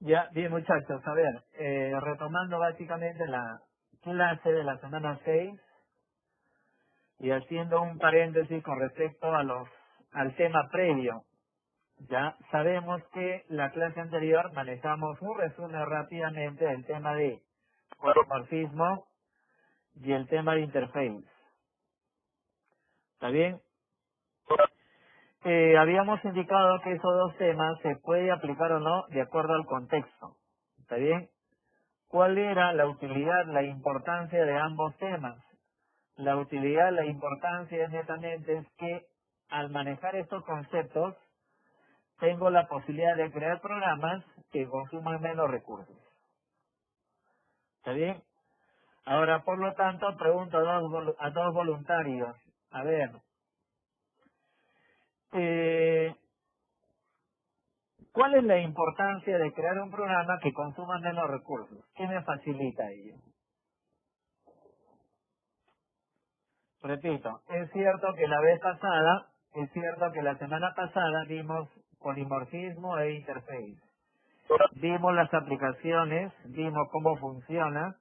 Ya, bien muchachos, a ver, retomando básicamente la clase de la semana 6 y haciendo un paréntesis con respecto al tema previo. Ya sabemos que la clase anterior manejamos un resumen rápidamente del tema de polomorfismo y el tema de interface. ¿Está bien? Habíamos indicado que esos dos temas se puede aplicar o no de acuerdo al contexto. ¿Está bien? ¿Cuál era la utilidad, la importancia de ambos temas? La utilidad, la importancia netamente es que al manejar estos conceptos tengo la posibilidad de crear programas que consuman menos recursos. ¿Está bien? Ahora, por lo tanto, pregunto a dos voluntarios. A ver, eh, ¿cuál es la importancia de crear un programa que consuma menos recursos? ¿Qué me facilita ello? Repito, es cierto que es cierto que la semana pasada vimos polimorfismo e interface. Vimos las aplicaciones, vimos cómo funciona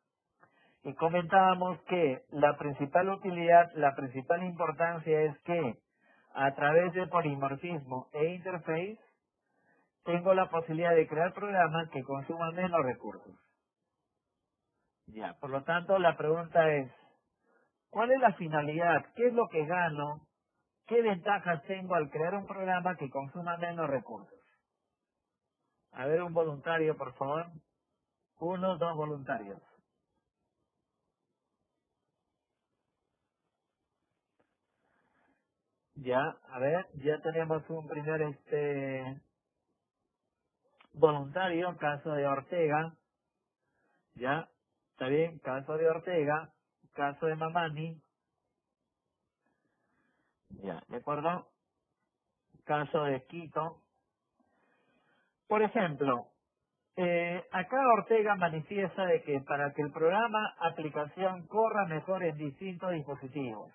y comentábamos que la principal utilidad, la principal importancia es que a través de polimorfismo e interface tengo la posibilidad de crear programas que consuman menos recursos. Ya, por lo tanto la pregunta es, ¿cuál es la finalidad? ¿Qué es lo que gano? ¿Qué ventajas tengo al crear un programa que consuma menos recursos? A ver, un voluntario, por favor. Uno, dos voluntarios. Ya, a ver, ya tenemos un primer voluntario, caso de Ortega. Ya, está bien, caso de Ortega, caso de Mamani. Ya, ¿de acuerdo? Caso de Quito. Por ejemplo, acá Ortega manifiesta de que para que el programa aplicación corra mejor en distintos dispositivos.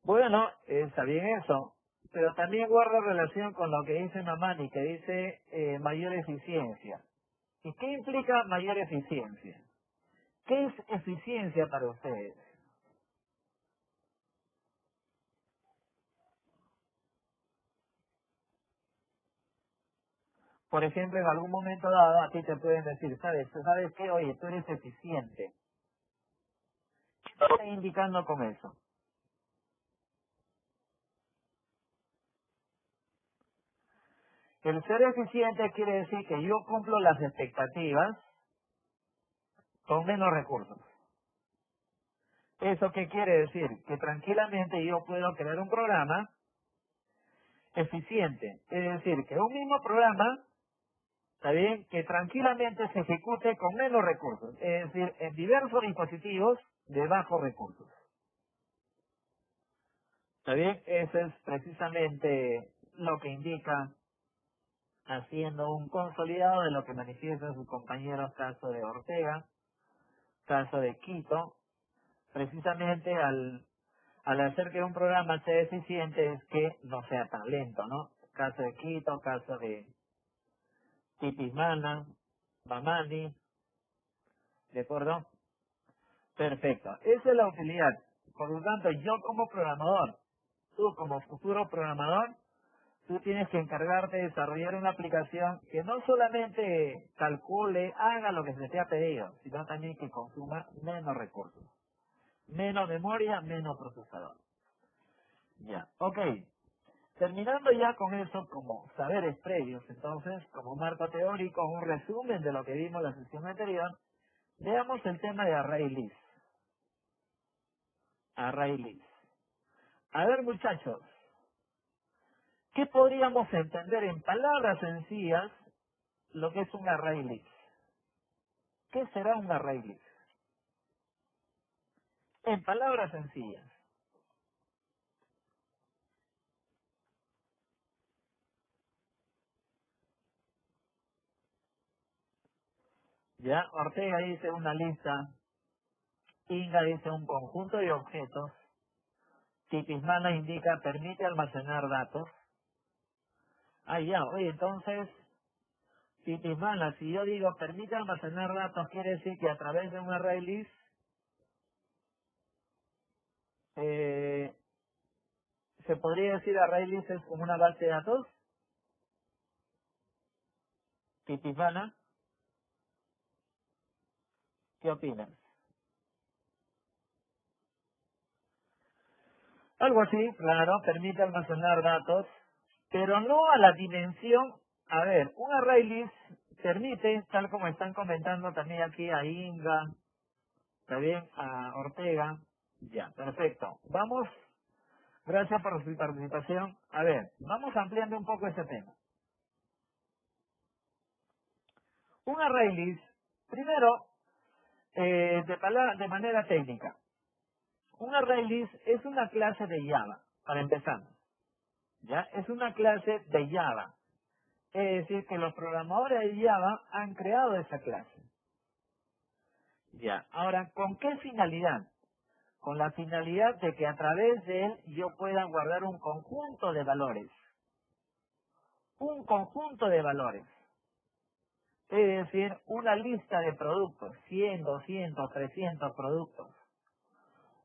Bueno, está bien eso, pero también guarda relación con lo que dice Mamani, que dice mayor eficiencia. ¿Y qué implica mayor eficiencia? ¿Qué es eficiencia para ustedes? Por ejemplo, en algún momento dado a ti te pueden decir, ¿sabes qué? Oye, tú eres eficiente. ¿Qué está indicando con eso? El ser eficiente quiere decir que yo cumplo las expectativas con menos recursos. ¿Eso qué quiere decir? Que tranquilamente yo puedo crear un programa eficiente. Es decir, que un mismo programa, está bien, que tranquilamente se ejecute con menos recursos. Es decir, en diversos dispositivos de bajos recursos. ¿Está bien? Eso es precisamente lo que indica haciendo un consolidado de lo que manifiestan sus compañeros caso de Ortega, caso de Quito, precisamente al hacer que un programa sea eficiente es que no sea tan lento, ¿no? Caso de Quito, caso de Tipismana, Mamani, ¿de acuerdo? Perfecto. Esa es la utilidad. Por lo tanto, yo como programador, tú como futuro programador, tú tienes que encargarte de desarrollar una aplicación que no solamente calcule, haga lo que se te ha pedido, sino también que consuma menos recursos. Menos memoria, menos procesador. Ya, ok. Terminando ya con eso como saberes previos, entonces, como marco teórico, un resumen de lo que vimos en la sesión anterior, veamos el tema de array list. Array list. A ver, muchachos, ¿qué podríamos entender en palabras sencillas lo que es un array list? ¿Qué será un array list? En palabras sencillas. Ya, Ortega dice una lista, Inga dice un conjunto de objetos, Tipismana indica permite almacenar datos. Ah, ya, oye, entonces, Titimana, si yo digo permite almacenar datos, quiere decir que a través de un array list se podría decir array list es como una base de datos. Titimana, ¿qué opinas? Algo así, claro, permite almacenar datos, pero no a la dimensión. A ver, un array list permite, tal como están comentando también aquí a Inga, también a Ortega. Ya, perfecto. Vamos, gracias por su participación. A ver, vamos ampliando un poco ese tema. Un array list, primero, de manera técnica, un array list es una clase de Java, para empezar. ¿Ya? Es una clase de Java. Es decir, que los programadores de Java han creado esa clase. Ya. Ahora, ¿con qué finalidad? Con la finalidad de que a través de él yo pueda guardar un conjunto de valores. Un conjunto de valores. Es decir, una lista de productos, 100, 200, 300 productos.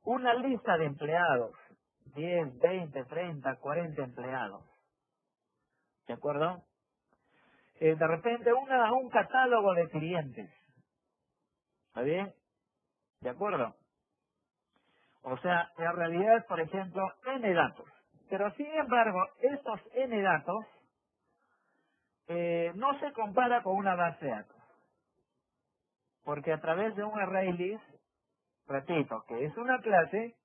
Una lista de empleados, 10, 20, 30, 40 empleados. ¿De acuerdo? De repente un catálogo de clientes. ¿Está bien? ¿De acuerdo? O sea, en realidad, por ejemplo, N datos. Pero sin embargo, estos N datos no se compara con una base de datos. Porque a través de un array list, repito, que es una clase,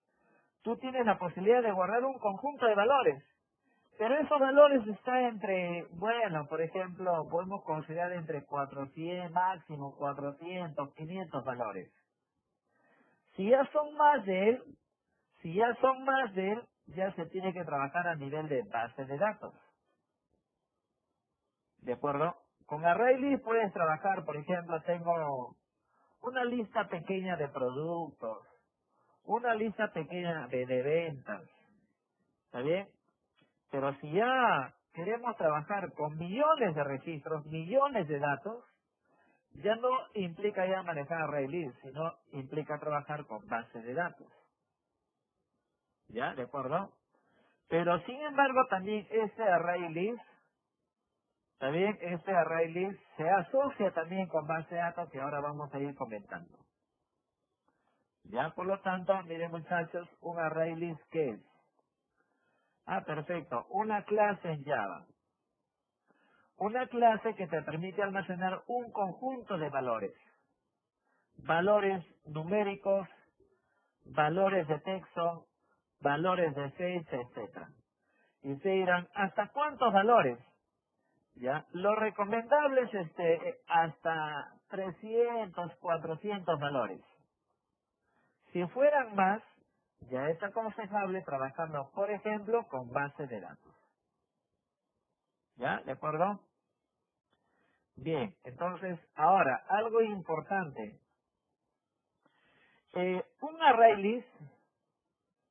tú tienes la posibilidad de guardar un conjunto de valores. Pero esos valores están entre, bueno, por ejemplo, podemos considerar entre 400, máximo 400, 500 valores. Si ya son más de él, ya se tiene que trabajar a nivel de base de datos. ¿De acuerdo? Con array list puedes trabajar, por ejemplo, tengo una lista pequeña de productos, una lista pequeña de ventas. ¿Está bien? Pero si ya queremos trabajar con millones de registros, millones de datos, ya no implica ya manejar array list, sino implica trabajar con base de datos. ¿Ya? ¿De acuerdo? Pero sin embargo también este array list, también este array list se asocia también con base de datos que ahora vamos a ir comentando. Ya, por lo tanto, miren muchachos, un array list ¿qué es? Ah, perfecto, una clase en Java. Una clase que te permite almacenar un conjunto de valores. Valores numéricos, valores de texto, valores de fecha, etcétera. Y se dirán, ¿hasta cuántos valores? ¿Ya? Lo recomendable es hasta 300, 400 valores. Si fueran más, ya es aconsejable trabajarlo, por ejemplo, con base de datos. ¿Ya? ¿De acuerdo? Bien, entonces, ahora, algo importante. Un array list,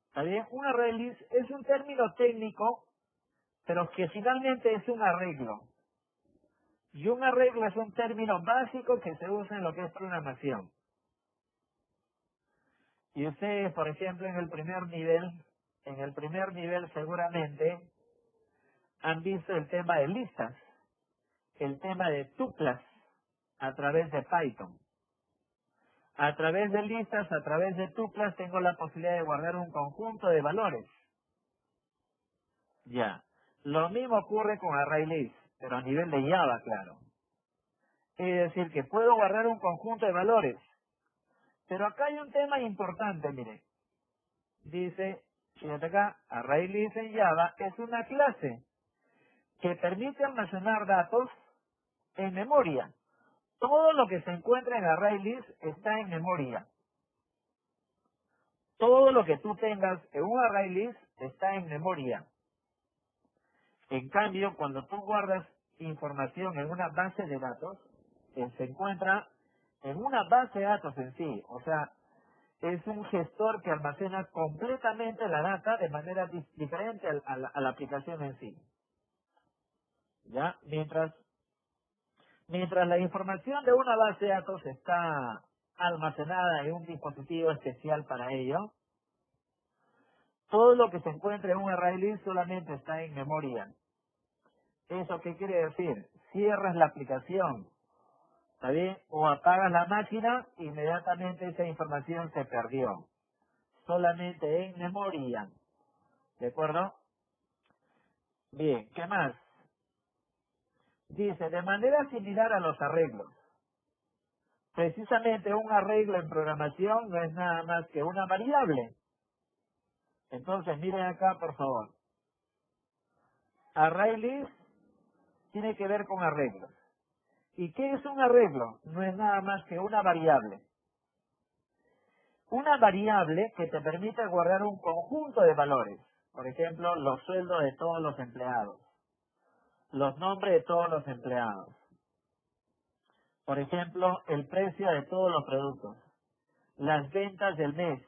¿está bien? Un array list es un término técnico, pero que finalmente es un arreglo. Y un arreglo es un término básico que se usa en lo que es programación. Y ustedes, por ejemplo, en el primer nivel seguramente han visto el tema de listas, el tema de tuplas a través de Python. A través de listas, a través de tuplas, tengo la posibilidad de guardar un conjunto de valores. Ya. Lo mismo ocurre con array list, pero a nivel de Java, claro. Es decir, que puedo guardar un conjunto de valores. Pero acá hay un tema importante, mire. Dice, fíjate acá, array list en Java es una clase que permite almacenar datos en memoria. Todo lo que se encuentra en array list está en memoria. Todo lo que tú tengas en un array list está en memoria. En cambio, cuando tú guardas información en una base de datos, se encuentra en una base de datos en sí. O sea, es un gestor que almacena completamente la data de manera diferente a la aplicación en sí. ¿Ya? Mientras la información de una base de datos está almacenada en un dispositivo especial para ello, todo lo que se encuentra en un array list solamente está en memoria. ¿Eso qué quiere decir? Cierras la aplicación, ¿está bien? O apagas la máquina, inmediatamente esa información se perdió. Solamente en memoria. ¿De acuerdo? Bien, ¿qué más? Dice, de manera similar a los arreglos. Precisamente un arreglo en programación no es nada más que una variable. Entonces, miren acá, por favor. Array list tiene que ver con arreglos. ¿Y qué es un arreglo? No es nada más que una variable. Una variable que te permite guardar un conjunto de valores. Por ejemplo, los sueldos de todos los empleados. Los nombres de todos los empleados. Por ejemplo, el precio de todos los productos. Las ventas del mes.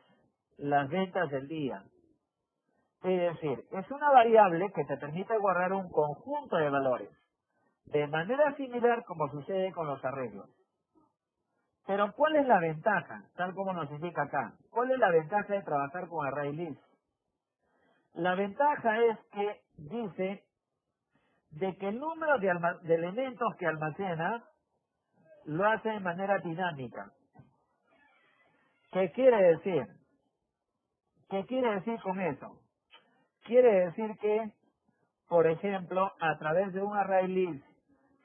Las ventas del día. Es decir, es una variable que te permite guardar un conjunto de valores. De manera similar como sucede con los arreglos. Pero ¿cuál es la ventaja? Tal como nos indica acá. ¿Cuál es la ventaja de trabajar con array list? La ventaja es que dice de que el número de elementos que almacena lo hace de manera dinámica. ¿Qué quiere decir? ¿Qué quiere decir con eso? Quiere decir que, por ejemplo, a través de un array list,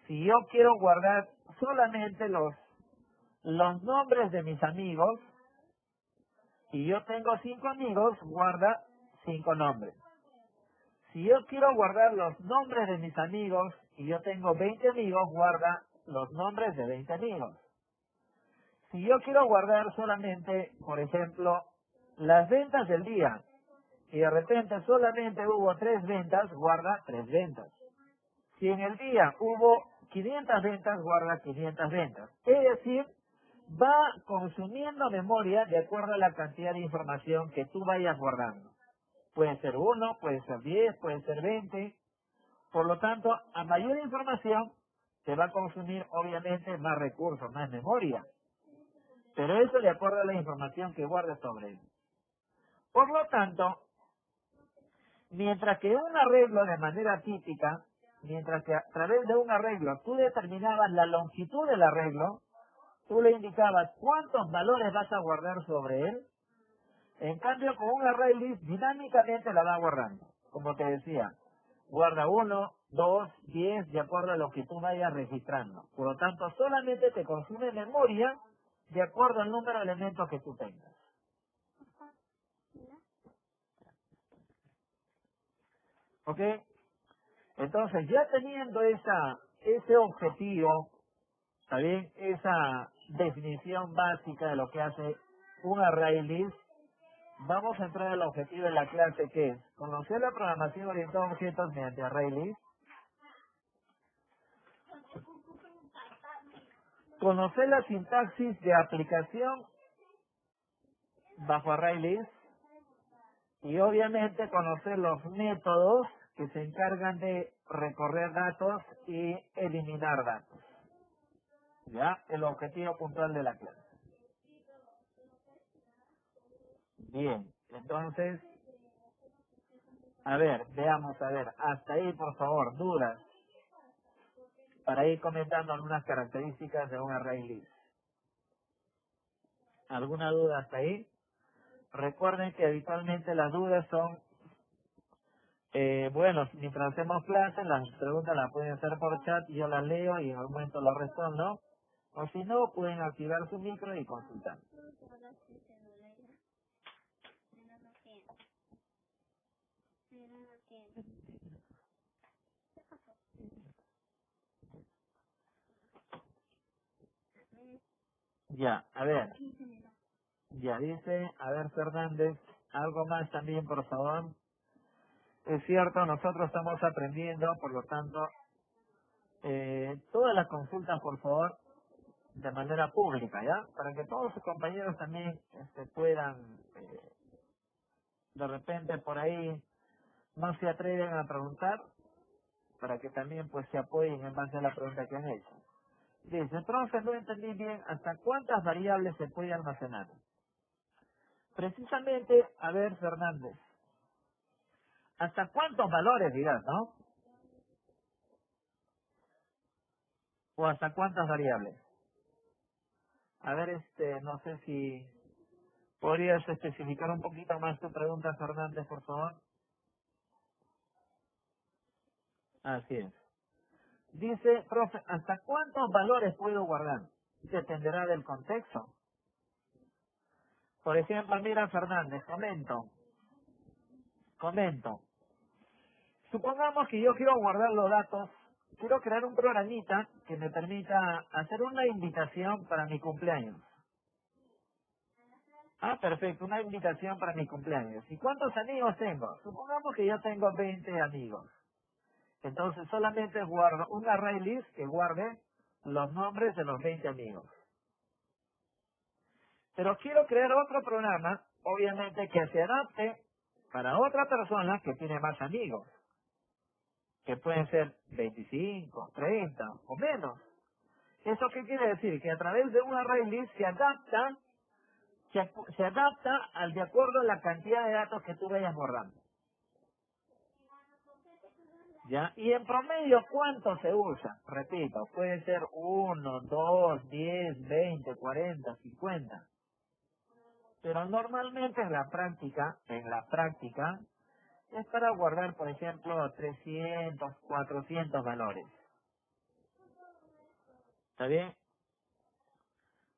si yo quiero guardar solamente los nombres de mis amigos, y yo tengo 5 amigos, guarda 5 nombres. Si yo quiero guardar los nombres de mis amigos y yo tengo 20 amigos, guarda los nombres de 20 amigos. Si yo quiero guardar solamente, por ejemplo, las ventas del día y de repente solamente hubo 3 ventas, guarda 3 ventas. Si en el día hubo 500 ventas, guarda 500 ventas. Es decir, va consumiendo memoria de acuerdo a la cantidad de información que tú vayas guardando. Puede ser 1, puede ser 10, puede ser 20. Por lo tanto, a mayor información, te va a consumir obviamente más recursos, más memoria. Pero eso de acuerdo a la información que guardes sobre él. Por lo tanto, mientras que un arreglo de manera típica, mientras que a través de un arreglo tú determinabas la longitud del arreglo, tú le indicabas cuántos valores vas a guardar sobre él. En cambio, con un array list dinámicamente la va guardando. Como te decía, guarda 1, 2, 10, de acuerdo a lo que tú vayas registrando. Por lo tanto, solamente te consume memoria de acuerdo al número de elementos que tú tengas. ¿Ok? Entonces, ya teniendo ese objetivo, ¿está bien? Esa definición básica de lo que hace un array list, vamos a entrar al objetivo de la clase, que es conocer la programación orientada a objetos mediante array list, conocer la sintaxis de aplicación bajo array list y obviamente conocer los métodos que se encargan de recorrer datos y eliminar datos. ¿Ya? El objetivo puntual de la clase. Bien, entonces, a ver, veamos, a ver, hasta ahí por favor, dudas, para ir comentando algunas características de un array list. ¿Alguna duda hasta ahí? Recuerden que habitualmente las dudas son, bueno, mientras hacemos clases, las preguntas las pueden hacer por chat y yo las leo y en algún momento las respondo. O si no, pueden activar su micro y consultar. Ya, a ver, ya dice, a ver Fernández, algo más también por favor. Es cierto, nosotros estamos aprendiendo, por lo tanto, todas las consultas por favor de manera pública, ¿ya? Para que todos sus compañeros también puedan, de repente por ahí, no se atreven a preguntar, para que también pues se apoyen en base a la pregunta que han hecho. Dice, profe, no entendí bien hasta cuántas variables se puede almacenar. Precisamente, a ver, Fernández, ¿hasta cuántos valores dirás, no? ¿O hasta cuántas variables? A ver, no sé si podrías especificar un poquito más tu pregunta, Fernández, por favor. Así es. Dice, profe, ¿hasta cuántos valores puedo guardar? Dependerá del contexto. Por ejemplo, mira, Fernández, comento. Supongamos que yo quiero guardar los datos, quiero crear un programita que me permita hacer una invitación para mi cumpleaños. Ah, perfecto, una invitación para mi cumpleaños. ¿Y cuántos amigos tengo? Supongamos que yo tengo 20 amigos. Entonces solamente guardo un array list que guarde los nombres de los 20 amigos. Pero quiero crear otro programa, obviamente que se adapte para otra persona que tiene más amigos, que pueden ser 25, 30 o menos. ¿Eso qué quiere decir? Que a través de un array list se adapta al de acuerdo a la cantidad de datos que tú vayas guardando. ¿Ya? Y en promedio, ¿cuánto se usa? Repito, puede ser 1, 2, 10, 20, 40, 50. Pero normalmente en la práctica, es para guardar, por ejemplo, 300, 400 valores. ¿Está bien?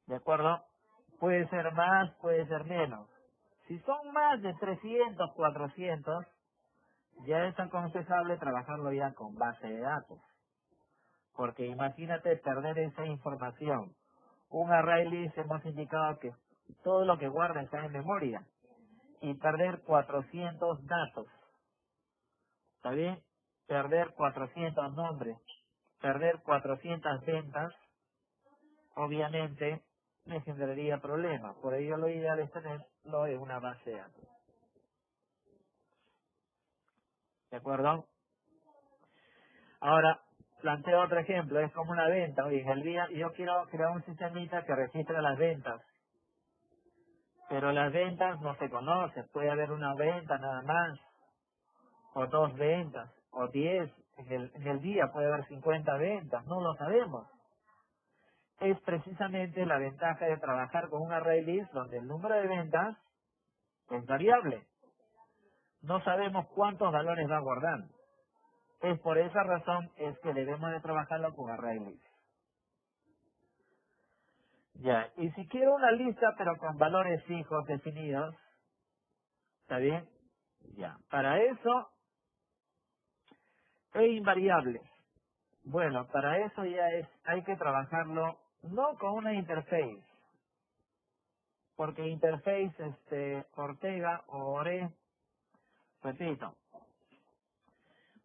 ¿De acuerdo? Puede ser más, puede ser menos. Si son más de 300, 400, ya es aconsejable trabajarlo ya con base de datos. Porque imagínate perder esa información. Un array list hemos indicado que todo lo que guarda está en memoria. Y perder 400 datos. ¿Está bien? Perder 400 nombres, perder 400 ventas, obviamente me generaría problemas. Por ello lo ideal es tenerlo en una base de datos. ¿De acuerdo? Ahora, planteo otro ejemplo, es como una venta. Oye, en el día yo quiero crear un sistemita que registre las ventas, pero las ventas no se conocen. Puede haber una venta nada más, o 2 ventas, o 10. En el día puede haber 50 ventas, no lo sabemos. Es precisamente la ventaja de trabajar con un array list donde el número de ventas es variable. No sabemos cuántos valores va a guardar. Es por esa razón es que debemos de trabajarlo con array list. Ya, y si quiero una lista pero con valores fijos definidos, ¿está bien? Ya, para eso es invariable. Bueno, para eso hay que trabajarlo no con una interface, porque interface, Ortega o Ore, repito,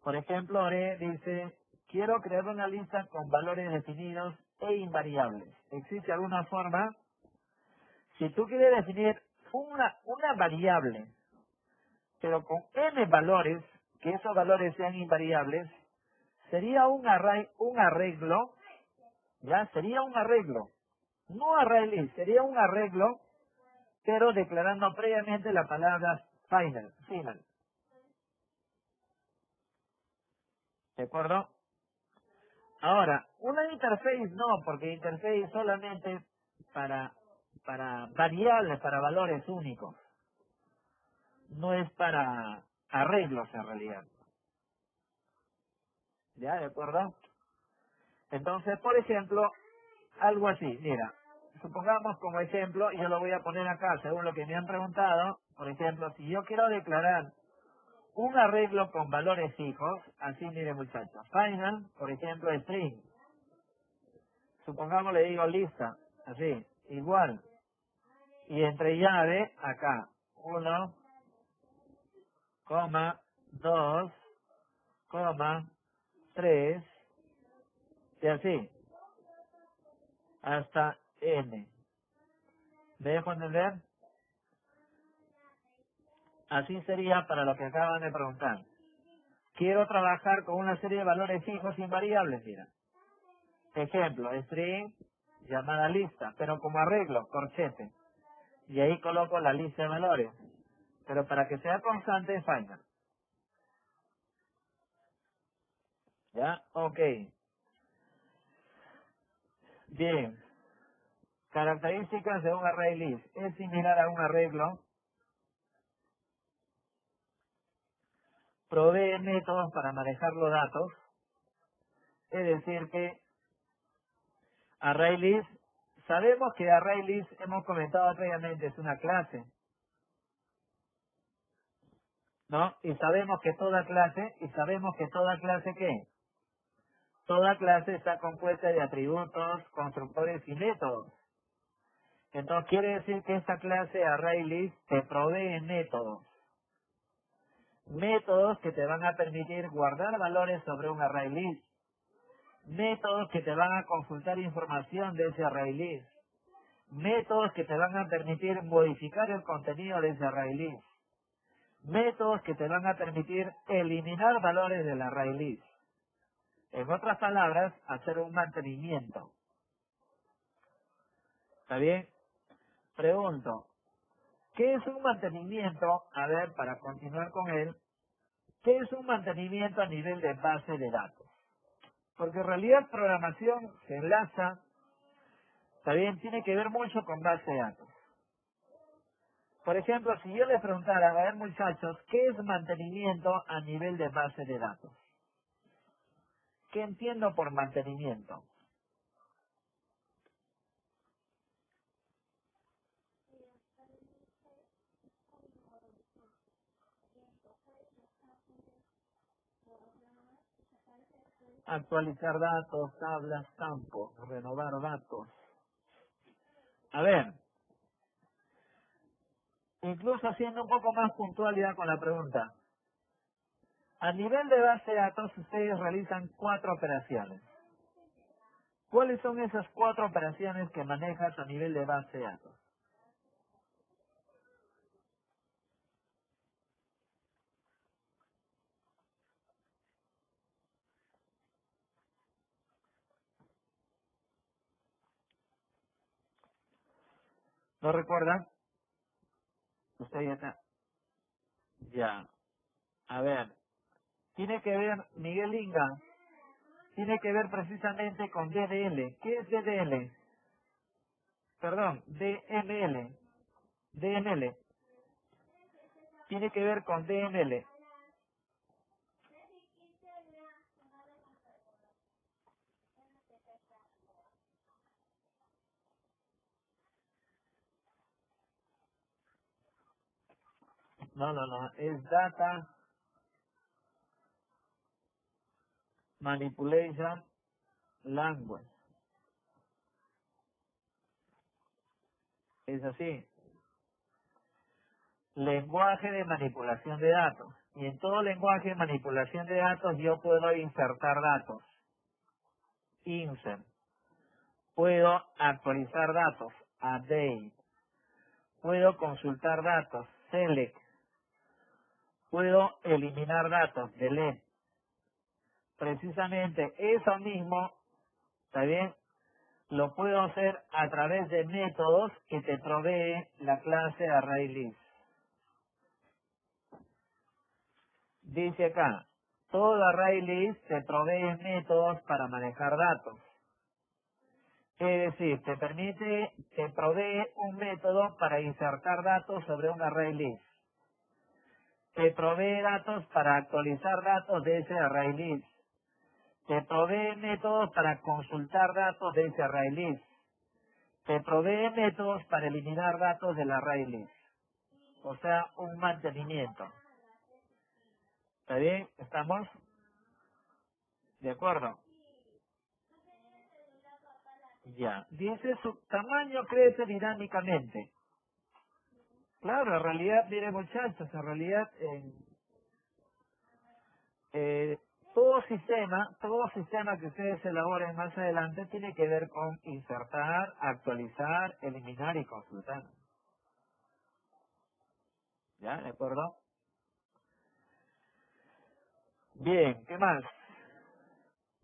por ejemplo, Ore dice, quiero crear una lista con valores definidos e invariables. ¿Existe alguna forma? Si tú quieres definir una variable, pero con n valores, que esos valores sean invariables, sería un arreglo, ¿ya? Sería un arreglo. No array list, sería un arreglo, pero declarando previamente la palabra final. ¿De acuerdo? Ahora, una interface no, porque interface solamente para variables, para valores únicos. No es para arreglos en realidad. ¿Ya? ¿De acuerdo? Entonces, por ejemplo, algo así, mira, supongamos como ejemplo, y yo lo voy a poner acá según lo que me han preguntado, por ejemplo, si yo quiero declarar un arreglo con valores fijos, así mire muchachos, final, por ejemplo, string, supongamos le digo lista, así, igual, y entre llave, acá, 1, 2, 3, y así, hasta n. ¿Me dejo entender? Así sería para lo que acaban de preguntar. Quiero trabajar con una serie de valores fijos invariables, mira. Ejemplo, string, llamada lista, pero como arreglo, corchete. Y ahí coloco la lista de valores. Pero para que sea constante, final. ¿Ya? Ok. Bien. Características de un array list. Es similar a un arreglo. Provee métodos para manejar los datos. Es decir que ArrayList, sabemos que ArrayList, hemos comentado previamente, es una clase, ¿no? Y sabemos que toda clase, ¿qué? Toda clase está compuesta de atributos, constructores y métodos. Entonces quiere decir que esta clase ArrayList te provee métodos. Métodos que te van a permitir guardar valores sobre un ArrayList. Métodos que te van a consultar información de ese ArrayList. Métodos que te van a permitir modificar el contenido de ese ArrayList. Métodos que te van a permitir eliminar valores del ArrayList. En otras palabras, hacer un mantenimiento. ¿Está bien? Pregunto, ¿qué es un mantenimiento? A ver, para continuar con él, ¿qué es un mantenimiento a nivel de base de datos? Porque en realidad programación se enlaza, está bien, tiene que ver mucho con base de datos. Por ejemplo, si yo les preguntara, a ver muchachos, ¿qué es mantenimiento a nivel de base de datos? ¿Qué entiendo por mantenimiento? Actualizar datos, tablas, campos, renovar datos. A ver, incluso siendo un poco más puntual ya con la pregunta. A nivel de base de datos, ustedes realizan 4 operaciones. ¿Cuáles son esas 4 operaciones que manejas a nivel de base de datos? ¿No recuerdan? Usted ya está. Ya. A ver, tiene que ver, Miguel Inga, tiene que ver precisamente con DDL. ¿Qué es DDL? Perdón, DML. DML. Tiene que ver con DML. No. Es Data Manipulation Language. Es así. Lenguaje de manipulación de datos. Y en todo lenguaje de manipulación de datos yo puedo insertar datos. Insert. Puedo actualizar datos. Update. Puedo consultar datos. Select. Puedo eliminar datos. Delete. Precisamente eso mismo, ¿está bien? Lo puedo hacer a través de métodos que te provee la clase ArrayList. Dice acá, todo ArrayList te provee métodos para manejar datos. Es decir, te provee un método para insertar datos sobre un ArrayList. Te provee datos para actualizar datos de ese ArrayList. Te provee métodos para consultar datos de ese ArrayList. Te provee métodos para eliminar datos del ArrayList. O sea, un mantenimiento. ¿Está bien? ¿Estamos de acuerdo? Ya. Dice su tamaño crece dinámicamente. Claro, en realidad, mire muchachos, en realidad eh, todo sistema que ustedes elaboren más adelante tiene que ver con insertar, actualizar, eliminar y consultar. ¿Ya? ¿De acuerdo? Bien, ¿qué más?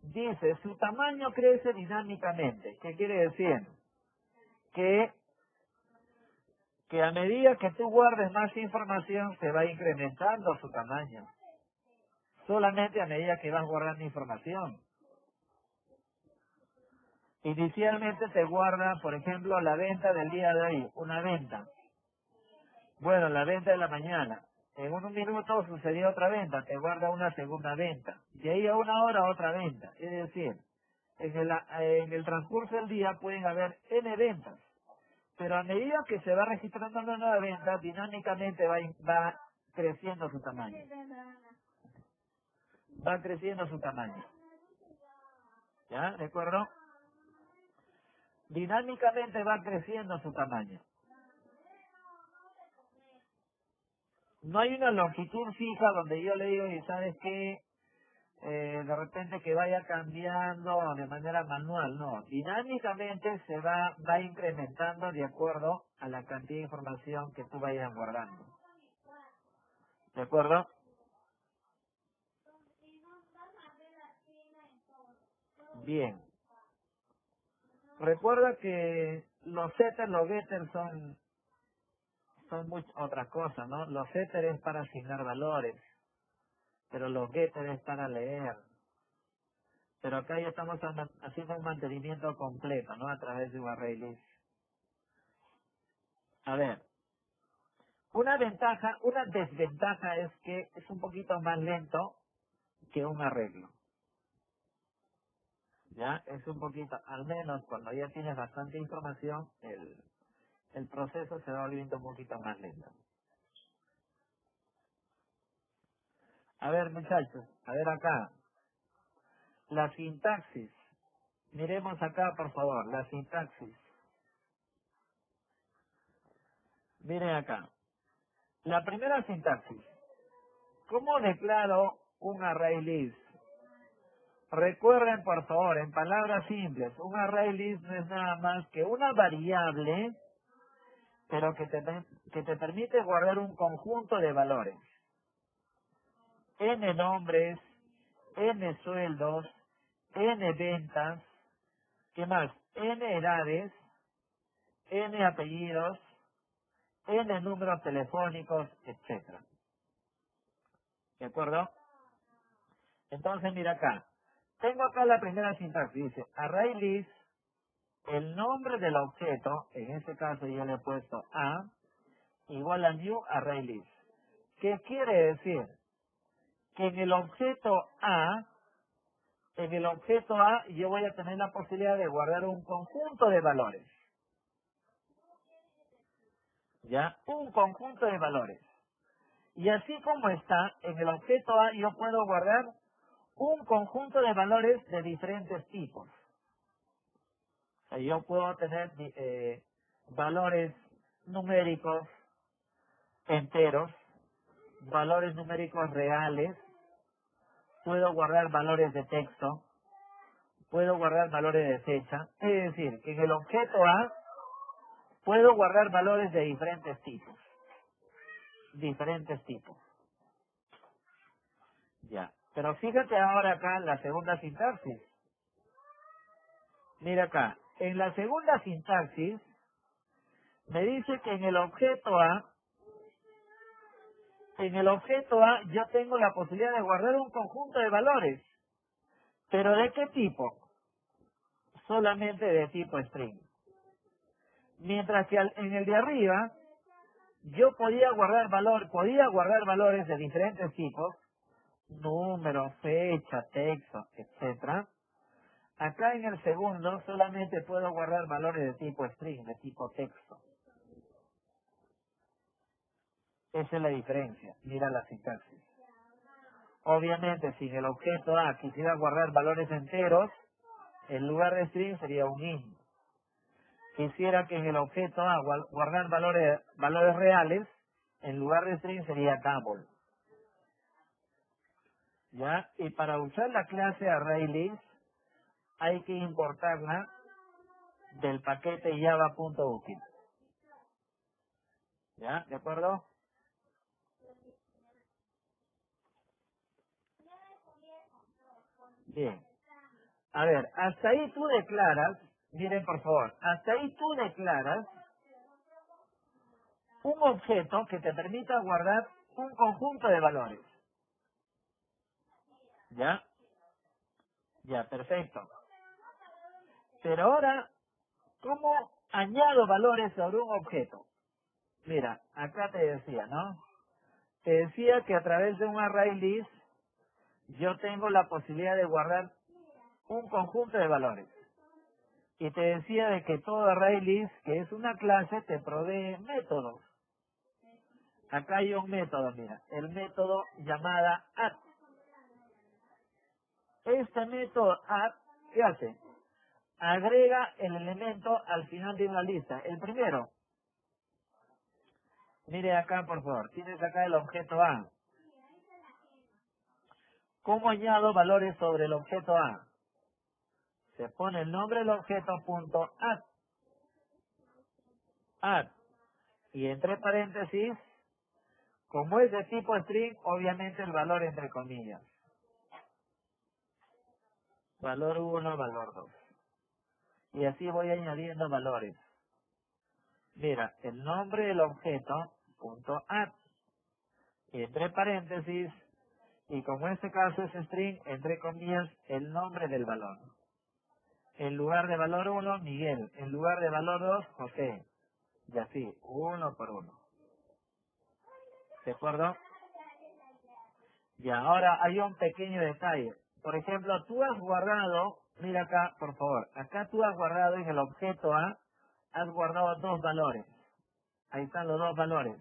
Dice, su tamaño crece dinámicamente. ¿Qué quiere decir? Que a medida que tú guardes más información, se va incrementando su tamaño. Solamente a medida que vas guardando información. Inicialmente te guarda, por ejemplo, la venta del día de hoy, una venta. Bueno, la venta de la mañana. En un minuto sucedió otra venta, te guarda una segunda venta. De ahí a una hora otra venta. Es decir, en el transcurso del día pueden haber N ventas. Pero a medida que se va registrando una nueva venta, dinámicamente va creciendo su tamaño. Va creciendo su tamaño. ¿Ya? ¿De acuerdo? Dinámicamente va creciendo su tamaño. No hay una longitud fija donde yo le digo, y sabes qué, de repente que vaya cambiando de manera manual, no. Dinámicamente se va incrementando de acuerdo a la cantidad de información que tú vayas guardando. ¿De acuerdo? Bien. Recuerda que los setters, los getters son otra cosa, ¿no? Los setters es para asignar valores, pero los getters es para leer. Pero acá ya estamos haciendo un mantenimiento completo, ¿no? A través de un array list. A ver, una desventaja es que es un poquito más lento que un arreglo. ¿Ya? Es un poquito, al menos cuando ya tienes bastante información, el proceso se va volviendo un poquito más lento. A ver, muchachos, a ver acá. La sintaxis. Miremos acá, por favor, la sintaxis. Miren acá. La primera sintaxis. ¿Cómo declaro un array list? Recuerden, por favor, en palabras simples, un array list no es nada más que una variable, pero que te permite guardar un conjunto de valores. N nombres, N sueldos, N ventas, ¿qué más? N edades, N apellidos, N números telefónicos, etcétera. ¿De acuerdo? Entonces, mira acá. Tengo acá la primera sintaxis. Dice, array list, el nombre del objeto, en este caso yo le he puesto A, igual a new array list. ¿Qué quiere decir? Que en el objeto A, yo voy a tener la posibilidad de guardar un conjunto de valores. ¿Ya? Un conjunto de valores. Y así como está, en el objeto A yo puedo guardar un conjunto de valores de diferentes tipos. O sea, yo puedo tener valores numéricos enteros, valores numéricos reales, puedo guardar valores de texto, puedo guardar valores de fecha. Es decir, que en el objeto A puedo guardar valores de diferentes tipos. Diferentes tipos. Ya. Pero fíjate ahora acá en la segunda sintaxis. Mira acá. En la segunda sintaxis me dice que en el objeto A yo tengo la posibilidad de guardar un conjunto de valores. ¿Pero de qué tipo? Solamente de tipo string. Mientras que en el de arriba yo podía guardar valores de diferentes tipos, números, fecha, texto, etcétera. Acá en el segundo solamente puedo guardar valores de tipo string, de tipo texto. Esa es la diferencia. Mira la sintaxis. Obviamente, si en el objeto A quisiera guardar valores enteros, en lugar de string sería un int. Quisiera que en el objeto A guardar valores reales, en lugar de string sería double. ¿Ya? Y para usar la clase ArrayList hay que importarla del paquete java.util. ¿Ya? ¿De acuerdo? Bien. A ver, hasta ahí tú declaras, miren por favor, hasta ahí tú declaras un objeto que te permita guardar un conjunto de valores. ¿Ya? Ya, perfecto. Pero ahora, ¿cómo añado valores sobre un objeto? Mira, acá te decía, ¿no? Te decía que a través de un array list yo tengo la posibilidad de guardar un conjunto de valores. Y te decía de que todo array list, que es una clase, te provee métodos. Acá hay un método, mira, el método llamada add. Este método add, ¿qué hace? Agrega el elemento al final de una lista. El primero, mire acá por favor, tienes acá el objeto A. ¿Cómo añado valores sobre el objeto A? Se pone el nombre del objeto punto add, add, y entre paréntesis, como es de tipo string, obviamente el valor entre comillas. Valor 1, valor 2. Y así voy añadiendo valores. Mira, el nombre del objeto, punto add, entre paréntesis, y como en este caso es string, entre comillas, el nombre del valor. En lugar de valor 1, Miguel. En lugar de valor 2, José. Y así, uno por uno. ¿De acuerdo? Y ahora hay un pequeño detalle. Por ejemplo, tú has guardado, mira acá, por favor, acá tú has guardado en el objeto A, has guardado dos valores. Ahí están los dos valores.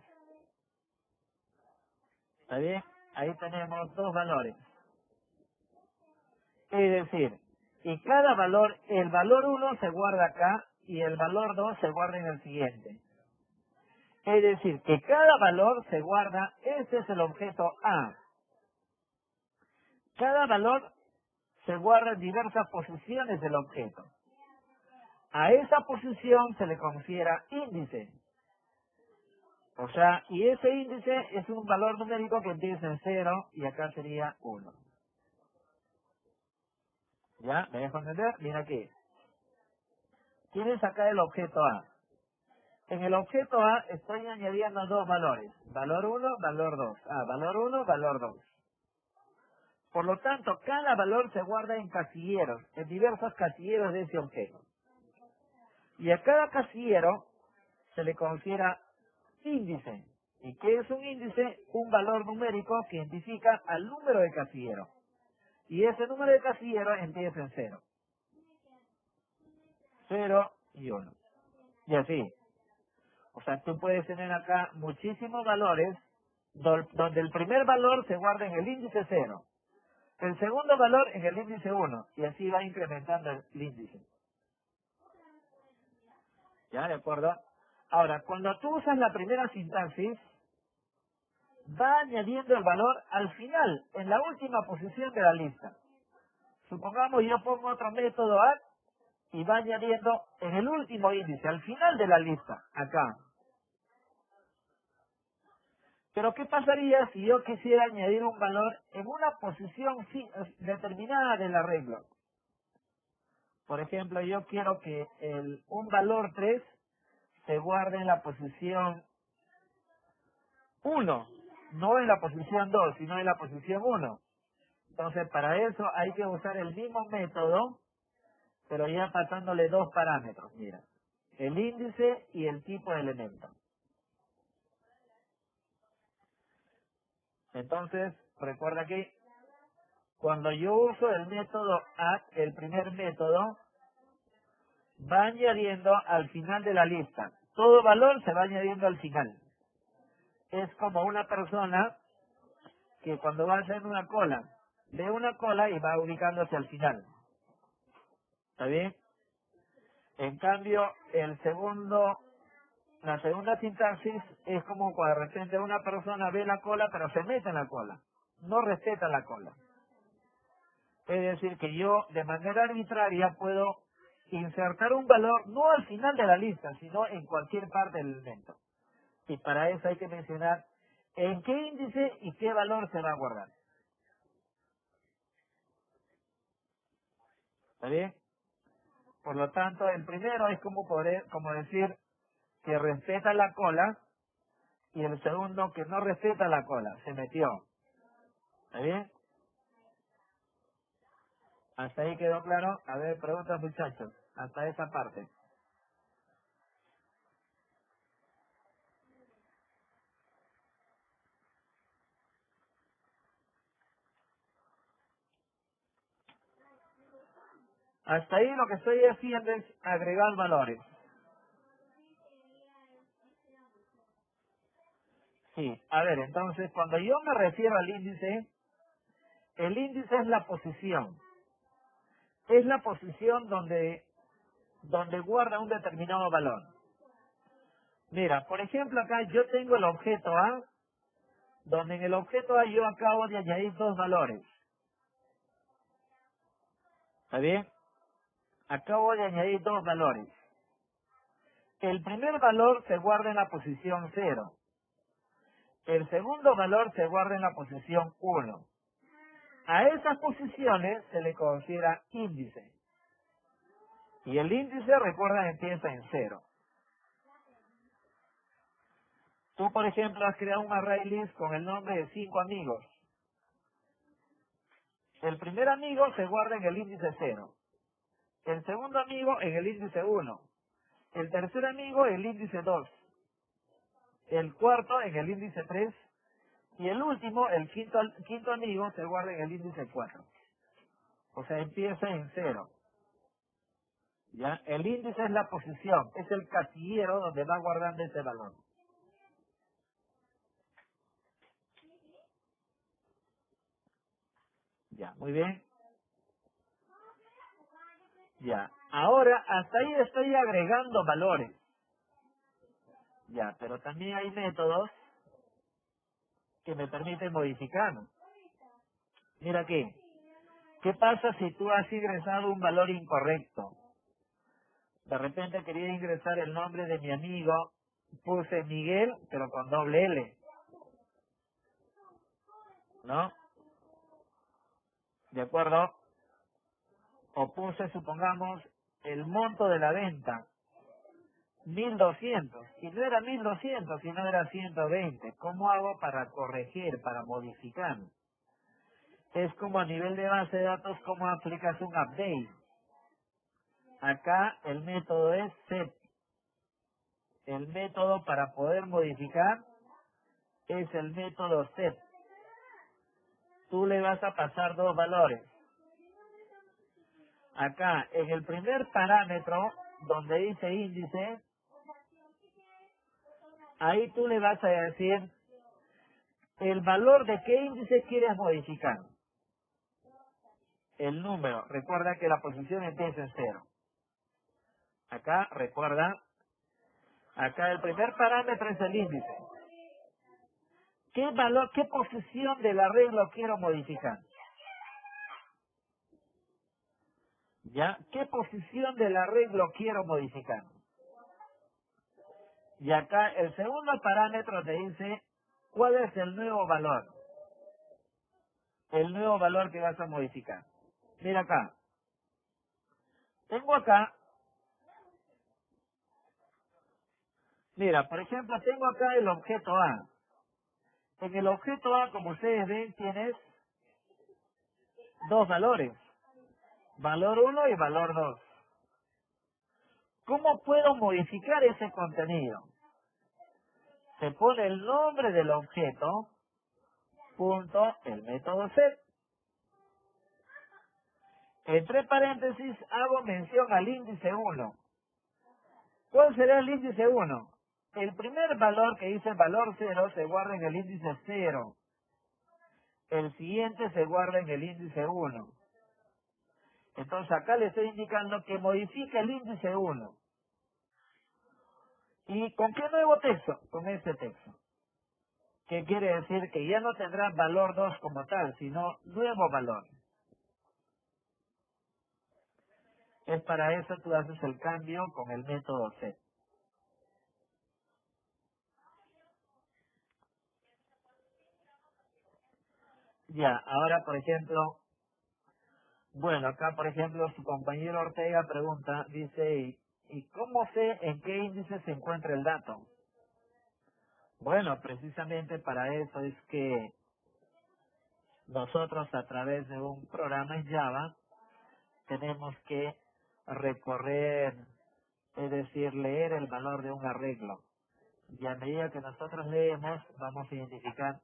¿Está bien? Ahí tenemos dos valores. Es decir, y cada valor, el valor 1 se guarda acá y el valor 2 se guarda en el siguiente. Es decir, que cada valor se guarda, este es el objeto A. Cada valor se guarda en diversas posiciones del objeto. A esa posición se le considera índice. O sea, y ese índice es un valor numérico que empieza en 0 y acá sería 1. ¿Ya? ¿Me dejo entender? Mira aquí. Tienes acá el objeto A. En el objeto A estoy añadiendo dos valores. Valor 1, valor 2. Valor 1, valor 2. Por lo tanto, cada valor se guarda en casilleros, en diversos casilleros de ese objeto. Y a cada casillero se le considera índice. ¿Y qué es un índice? Un valor numérico que identifica al número de casillero. Y ese número de casillero empieza en 0. 0 y 1. Y así. O sea, tú puedes tener acá muchísimos valores donde el primer valor se guarda en el índice 0. El segundo valor en el índice 1. Y así va incrementando el índice. ¿Ya? ¿De acuerdo? Ahora, cuando tú usas la primera sintaxis, va añadiendo el valor al final, en la última posición de la lista. Supongamos yo pongo otro método add y va añadiendo en el último índice, al final de la lista, acá. Pero ¿qué pasaría si yo quisiera añadir un valor en una posición determinada del arreglo? Por ejemplo, yo quiero que un valor 3 se guarde en la posición 1, no en la posición 2, sino en la posición 1. Entonces, para eso hay que usar el mismo método, pero ya pasándole dos parámetros, mira. El índice y el tipo de elemento. Entonces, recuerda que cuando yo uso el método add, el primer método, va añadiendo al final de la lista. Todo valor se va añadiendo al final. Es como una persona que cuando va a hacer una cola, ve una cola y va ubicándose al final. ¿Está bien? En cambio, la segunda sintaxis es como cuando de repente una persona ve la cola pero se mete en la cola. No respeta la cola. Es decir, que yo de manera arbitraria puedo insertar un valor no al final de la lista, sino en cualquier parte del elemento. Y para eso hay que mencionar en qué índice y qué valor se va a guardar. ¿Está bien? Por lo tanto, el primero es como decir que respeta la cola y el segundo que no respeta la cola, se metió. ¿Está bien? ¿Hasta ahí quedó claro? A ver, preguntas muchachos, hasta esa parte. Hasta ahí lo que estoy haciendo es agregar valores. Sí, a ver, entonces cuando yo me refiero al índice, el índice es la posición. Es la posición donde guarda un determinado valor. Mira, por ejemplo acá yo tengo el objeto A, donde en el objeto A yo acabo de añadir dos valores. ¿Está bien? Acabo de añadir dos valores. El primer valor se guarda en la posición 0. El segundo valor se guarda en la posición 1. A esas posiciones se le considera índice. Y el índice, recuerda, empieza en 0. Tú, por ejemplo, has creado un array list con el nombre de 5 amigos. El primer amigo se guarda en el índice 0. El segundo amigo en el índice 1. El tercer amigo en el índice 2. El cuarto en el índice 3. Y el último, el quinto amigo, se guarda en el índice 4. O sea, empieza en 0. ¿Ya? El índice es la posición, es el casillero donde va guardando ese valor. Ya, muy bien. Ya. Ahora, hasta ahí estoy agregando valores. Ya, pero también hay métodos que me permiten modificar. Mira aquí. ¿Qué pasa si tú has ingresado un valor incorrecto? De repente quería ingresar el nombre de mi amigo, puse Miguel, pero con doble L, ¿no? ¿De acuerdo? O puse, supongamos, el monto de la venta, 1.200. Y no era 1.200, sino era 120. ¿Cómo hago para corregir, para modificar? Es como a nivel de base de datos, cómo aplicas un update. Acá el método es set. El método para poder modificar es el método set. Tú le vas a pasar dos valores. Acá, en el primer parámetro, donde dice índice, ahí tú le vas a decir el valor de qué índice quieres modificar. El número. Recuerda que la posición empieza en 0. Acá, recuerda, acá el primer parámetro es el índice. ¿Qué valor, qué posición del arreglo quiero modificar? ¿Ya? ¿Qué posición del arreglo quiero modificar? Y acá el segundo parámetro te dice cuál es el nuevo valor. El nuevo valor que vas a modificar. Mira acá. Tengo acá, mira, por ejemplo, tengo acá el objeto A. En el objeto A, como ustedes ven, tienes dos valores. Valor 1 y valor 2. ¿Cómo puedo modificar ese contenido? Se pone el nombre del objeto, punto, el método set. Entre paréntesis hago mención al índice 1. ¿Cuál será el índice 1? El primer valor que dice valor 0 se guarda en el índice 0. El siguiente se guarda en el índice 1. Entonces acá le estoy indicando que modifique el índice 1. ¿Y con qué nuevo texto? Con este texto. ¿Qué quiere decir? Que ya no tendrá valor 2 como tal, sino nuevo valor. Es para eso tú haces el cambio con el método set. Ya, ahora por ejemplo, Bueno, acá por ejemplo su compañero Ortega pregunta, dice, ¿y cómo sé en qué índice se encuentra el dato? Bueno, precisamente para eso es que nosotros a través de un programa en Java tenemos que recorrer, es decir, leer el valor de un arreglo. Y a medida que nosotros leemos, vamos a identificar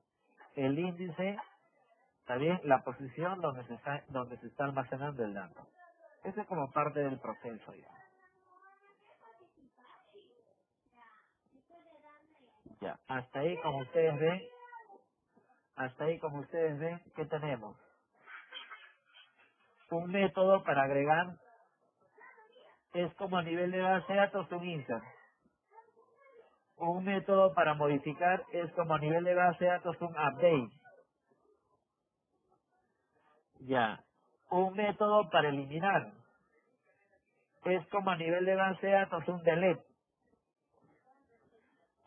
el índice, también la posición donde se está almacenando el dato. Eso es como parte del proceso ya. Ya, hasta ahí como ustedes ven, ¿qué tenemos? Un método para agregar es como a nivel de base de datos un insert. Un método para modificar es como a nivel de base de datos un update. Ya. Un método para eliminar es como a nivel de base de datos un delete.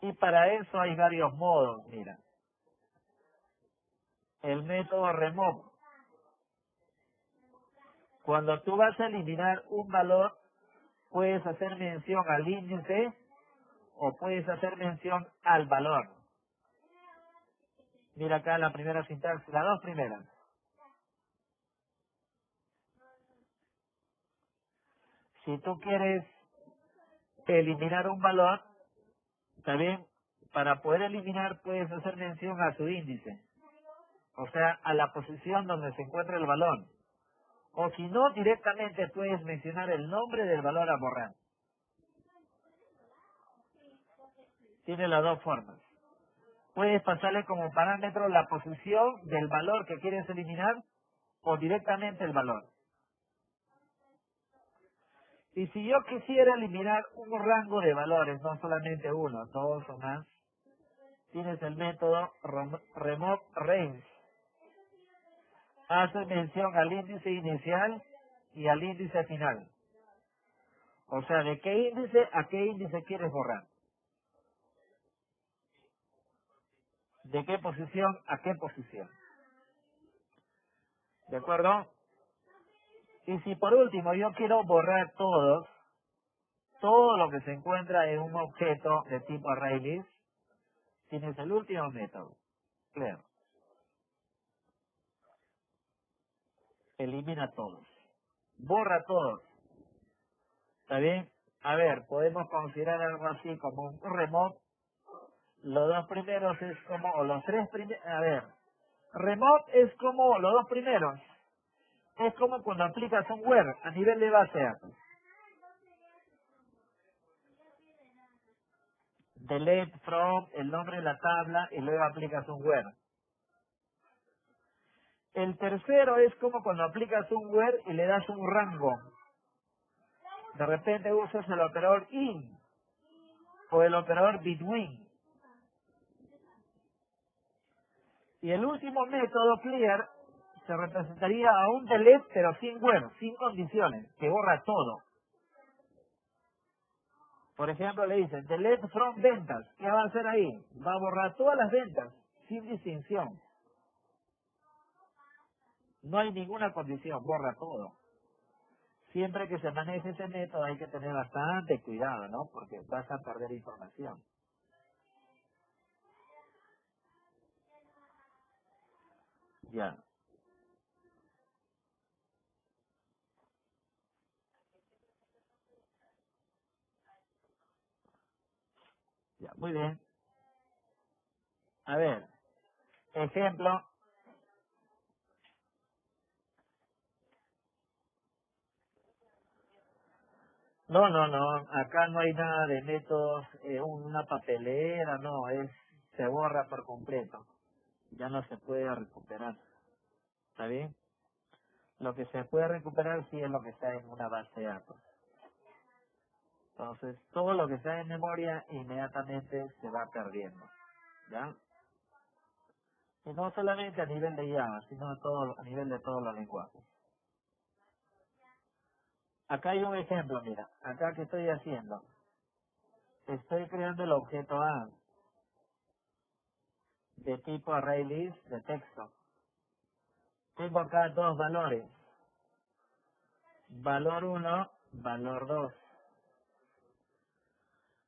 Y para eso hay varios modos, mira. El método remove. Cuando tú vas a eliminar un valor, puedes hacer mención al índice o puedes hacer mención al valor. Mira acá la primera sintaxis, las dos primeras. Si tú quieres eliminar un valor, también para poder eliminar puedes hacer mención a su índice, o sea, a la posición donde se encuentra el valor. O si no, directamente puedes mencionar el nombre del valor a borrar. Tiene las dos formas. Puedes pasarle como parámetro la posición del valor que quieres eliminar o directamente el valor. Y si yo quisiera eliminar un rango de valores, no solamente uno, dos o más, tienes el método remove range. Hace mención al índice inicial y al índice final. O sea, de qué índice a qué índice quieres borrar. De qué posición a qué posición. ¿De acuerdo? Y si por último yo quiero borrar todo lo que se encuentra en un objeto de tipo ArrayList, tienes el último método. Clear. Elimina todos. Borra todos. ¿Está bien? A ver, podemos considerar algo así como un remove. Los dos primeros es como, o los tres primeros, a ver, remove es como los dos primeros. Es como cuando aplicas un where a nivel de base de datos. Delete from, el nombre de la tabla, y luego aplicas un where. El tercero es como cuando aplicas un where y le das un rango. De repente usas el operador in o el operador between. Y el último método, clear, se representaría a un delete pero sin where, sin condiciones, que borra todo. Por ejemplo, le dicen delete from ventas. ¿Qué va a hacer ahí? Va a borrar todas las ventas, sin distinción. No hay ninguna condición, borra todo. Siempre que se maneje ese método hay que tener bastante cuidado, ¿no? Porque vas a perder información. Ya, ya, muy bien. A ver, ejemplo. No, acá no hay nada de métodos, una papelera, no, se borra por completo. Ya no se puede recuperar. ¿Está bien? Lo que se puede recuperar sí es lo que está en una base de datos. Entonces, todo lo que está en memoria inmediatamente se va perdiendo. ¿Ya? Y no solamente a nivel de Java, sino a nivel de todos los lenguajes. Acá hay un ejemplo, mira. Acá que estoy haciendo. Estoy creando el objeto A de tipo ArrayList de texto. Tengo acá dos valores. valor 1, valor 2.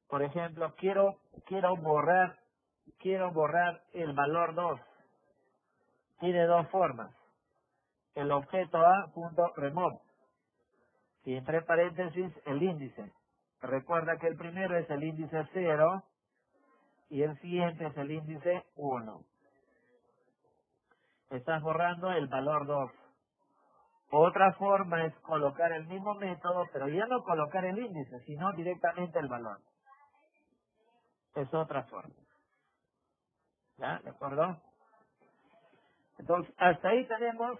Por ejemplo, quiero borrar el valor 2. Tiene dos formas. El objeto A.remove. Y entre paréntesis el índice. Recuerda que el primero es el índice 0 y el siguiente es el índice 1. Estás borrando el valor 2. Otra forma es colocar el mismo método, pero ya no colocar el índice, sino directamente el valor. Es otra forma. ¿Ya? ¿De acuerdo? Entonces, hasta ahí tenemos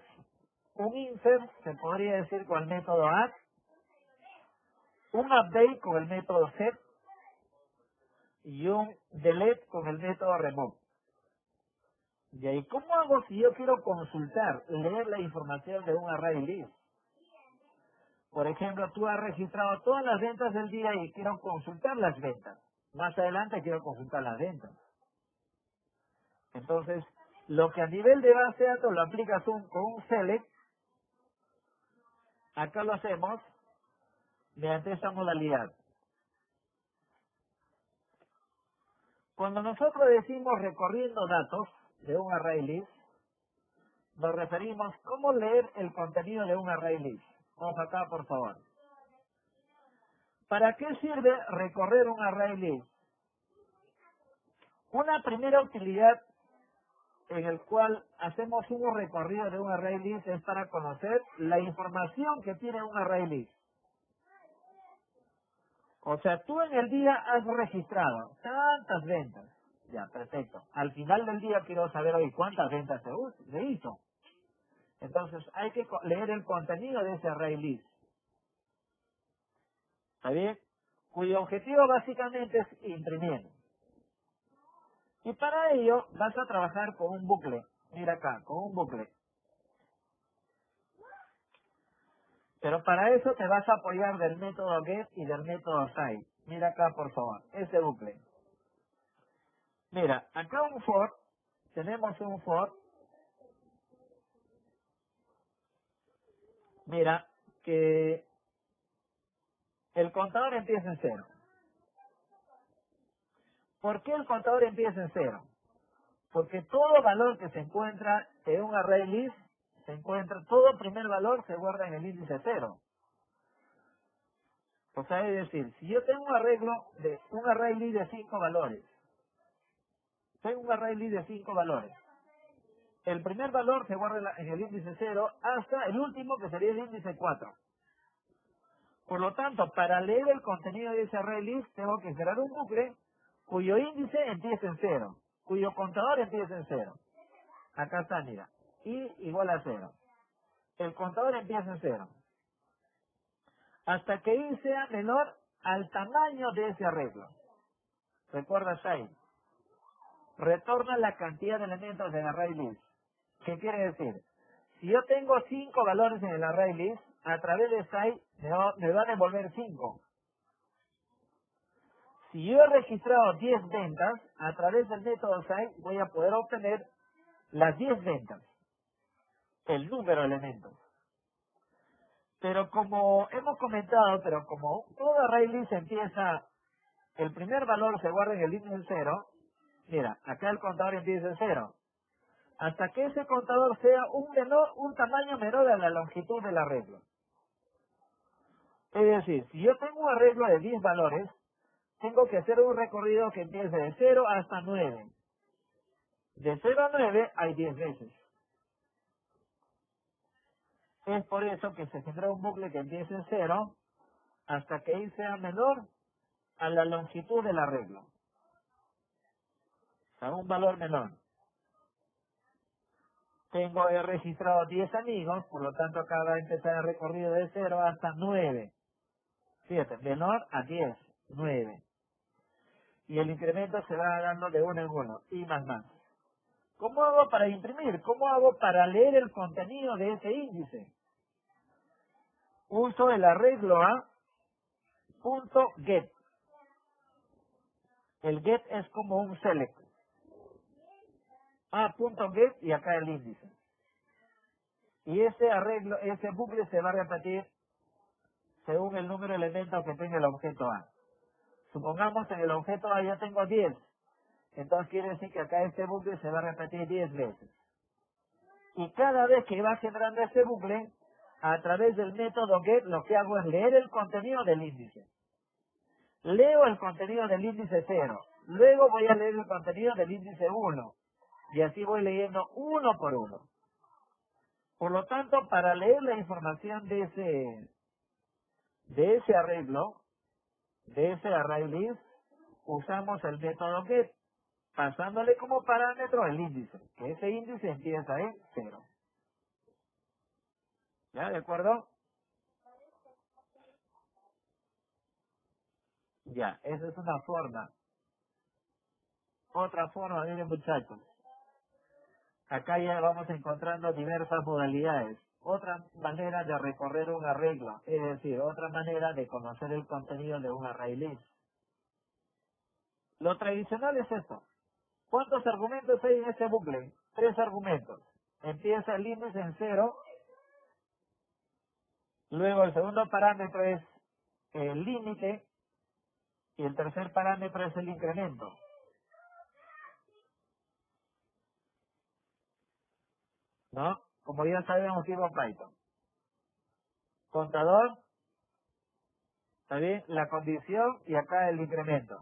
un insert, se podría decir, con el método add, un update con el método set y un delete con el método remove. Y ahí, ¿cómo hago si yo quiero consultar, leer la información de un array list? Por ejemplo, tú has registrado todas las ventas del día y quiero consultar las ventas. Más adelante quiero consultar las ventas. Entonces, lo que a nivel de base de datos lo aplicas con un select, acá lo hacemos mediante esta modalidad. Cuando nosotros decimos recorriendo datos de un array list, nos referimos cómo leer el contenido de un array list. Vamos acá, por favor. ¿Para qué sirve recorrer un array list? Una primera utilidad en el cual hacemos un recorrido de un array list es para conocer la información que tiene un array list. O sea, tú en el día has registrado tantas ventas. Ya, perfecto. Al final del día quiero saber hoy cuántas ventas se hizo. Entonces hay que leer el contenido de ese array list. ¿Está bien? Cuyo objetivo básicamente es imprimir. Y para ello vas a trabajar con un bucle. Mira acá, con un bucle. Pero para eso te vas a apoyar del método get y del método site. Mira acá, por favor, ese bucle. Mira, acá un for, tenemos un for. Mira, que el contador empieza en 0. ¿Por qué el contador empieza en 0? Porque todo valor que se encuentra en un array list, todo primer valor se guarda en el índice 0. O sea, es decir, si yo tengo un array list de 5 valores, el primer valor se guarda en el índice 0 hasta el último, que sería el índice 4. Por lo tanto, para leer el contenido de ese array list, tengo que crear un bucle cuyo índice empiece en 0, cuyo contador empiece en 0. Acá está, mira. Y igual a 0. El contador empieza en 0. Hasta que y sea menor al tamaño de ese arreglo. Recuerda, ahí. Retorna la cantidad de elementos del array list. ¿Qué quiere decir? Si yo tengo 5 valores en el array list, a través de site me va a devolver 5. Si yo he registrado 10 ventas, a través del método site voy a poder obtener las 10 ventas, el número de elementos. Pero como hemos comentado, como todo array list empieza, el primer valor se guarda en el índice 0, mira, acá el contador empieza en 0. Hasta que ese contador sea un tamaño menor a la longitud del arreglo. Es decir, si yo tengo un arreglo de 10 valores, tengo que hacer un recorrido que empiece de 0 hasta 9. De 0 a 9 hay 10 veces. Es por eso que se genera un bucle que empiece en 0 hasta que y sea menor a la longitud del arreglo. O sea, un valor menor. He registrado 10 amigos, por lo tanto acá va a empezar el recorrido de 0 hasta 9. Fíjate, menor a 10, 9. Y el incremento se va dando de uno en uno, y más. ¿Cómo hago para imprimir? ¿Cómo hago para leer el contenido de ese índice? Uso el arreglo a .get. El get es como un select. A.get y acá el índice. Y ese bucle se va a repetir según el número de elementos que tenga el objeto A. Supongamos que en el objeto A ya tengo 10. Entonces quiere decir que acá este bucle se va a repetir 10 veces. Y cada vez que va generando este bucle, a través del método get, lo que hago es leer el contenido del índice. Leo el contenido del índice 0. Luego voy a leer el contenido del índice 1. Y así voy leyendo uno por uno. Por lo tanto, para leer la información de ese arreglo, de ese array list, usamos el método get, pasándole como parámetro el índice, que ese índice empieza en 0. ¿Ya? ¿De acuerdo? Ya, esa es una forma. Otra forma, miren muchachos, acá ya vamos encontrando diversas modalidades. Otra manera de recorrer un arreglo, es decir, otra manera de conocer el contenido de un array list. Lo tradicional es esto. ¿Cuántos argumentos hay en este bucle? 3 argumentos. Empieza el índice en 0, luego el segundo parámetro es el límite y el tercer parámetro es el incremento. ¿No? Como ya sabemos, tipo Python. Contador, ¿está bien? La condición y acá el incremento.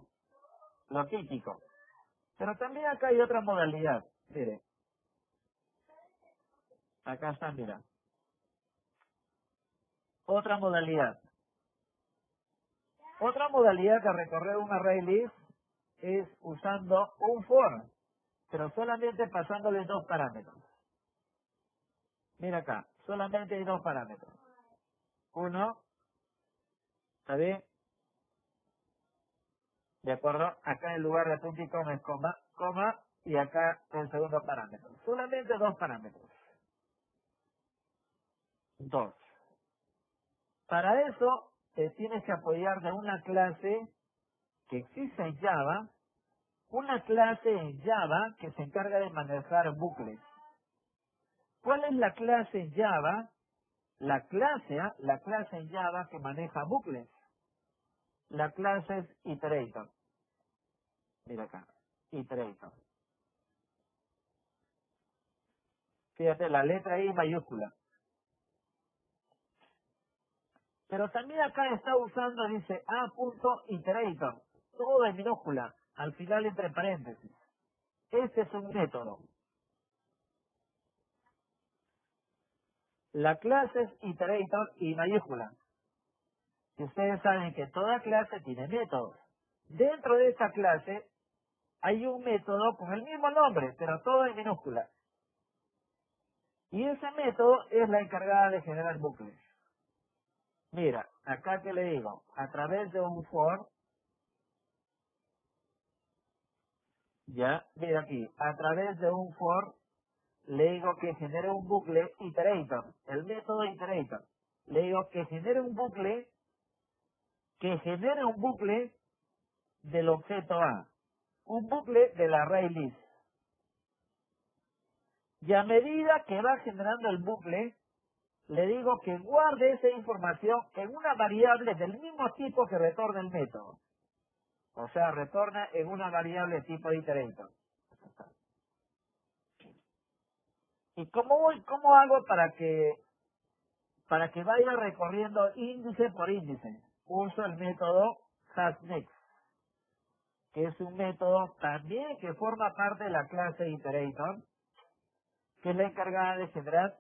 Lo típico. Pero también acá hay otra modalidad. Mire, acá está, mira. Otra modalidad. Otra modalidad de recorrer un array list es usando un for, pero solamente pasándole 2 parámetros. Mira acá, solamente hay 2 parámetros. Uno, ¿está bien? ¿De acuerdo? Acá en lugar de punto y coma es coma, coma, y acá el segundo parámetro. Solamente 2 parámetros. 2. Para eso, te tienes que apoyar de una clase que existe en Java, una clase en Java que se encarga de manejar bucles. ¿Cuál es la clase en Java? La clase en Java que maneja bucles. La clase es iterator. Mira acá, iterator. Fíjate, la letra I mayúscula. Pero también acá está usando, dice, A.iterator. Todo en minúscula, al final entre paréntesis. Este es un método. La clase es iterator y mayúscula. Y ustedes saben que toda clase tiene métodos. Dentro de esta clase hay un método con el mismo nombre, pero todo en minúscula. Y ese método es la encargada de generar bucles. Mira, acá que le digo, a través de un for, ya, mira aquí, a través de un for, le digo que genere un bucle iterator, el método iterator. Le digo que genere un bucle, del objeto A, un bucle del array list. Y a medida que va generando el bucle, le digo que guarde esa información en una variable del mismo tipo que retorna el método. O sea, retorna en una variable tipo iterator. ¿Y cómo hago para que vaya recorriendo índice por índice? Uso el método hasNext, que es un método también que forma parte de la clase iterator, que es la encargada de generar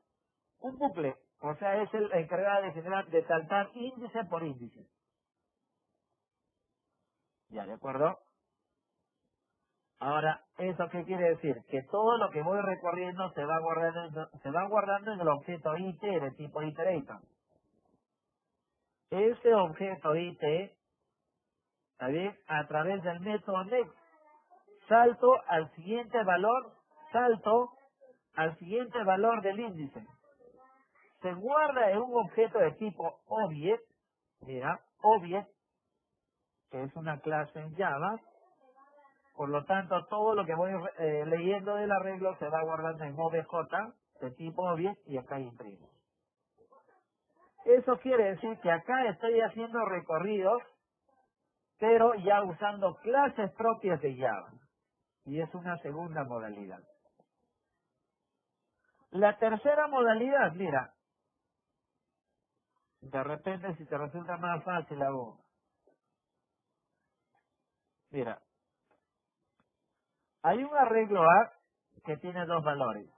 un bucle. O sea, es la encargada de generar, de saltar índice por índice. ¿Ya de acuerdo? Ahora, ¿eso qué quiere decir? Que todo lo que voy recorriendo se va guardando en el objeto IT de tipo iterator. Ese objeto IT, ¿está bien? A través del método next, salto al siguiente valor del índice. Se guarda en un objeto de tipo object, mira, object, que es una clase en Java. Por lo tanto, todo lo que voy leyendo del arreglo se va guardando en OBJ de tipo object y acá imprimo. Eso quiere decir que acá estoy haciendo recorridos, pero ya usando clases propias de Java. Y es una segunda modalidad. La tercera modalidad, mira, de repente si te resulta más fácil a vos. Mira, hay un arreglo A que tiene dos valores.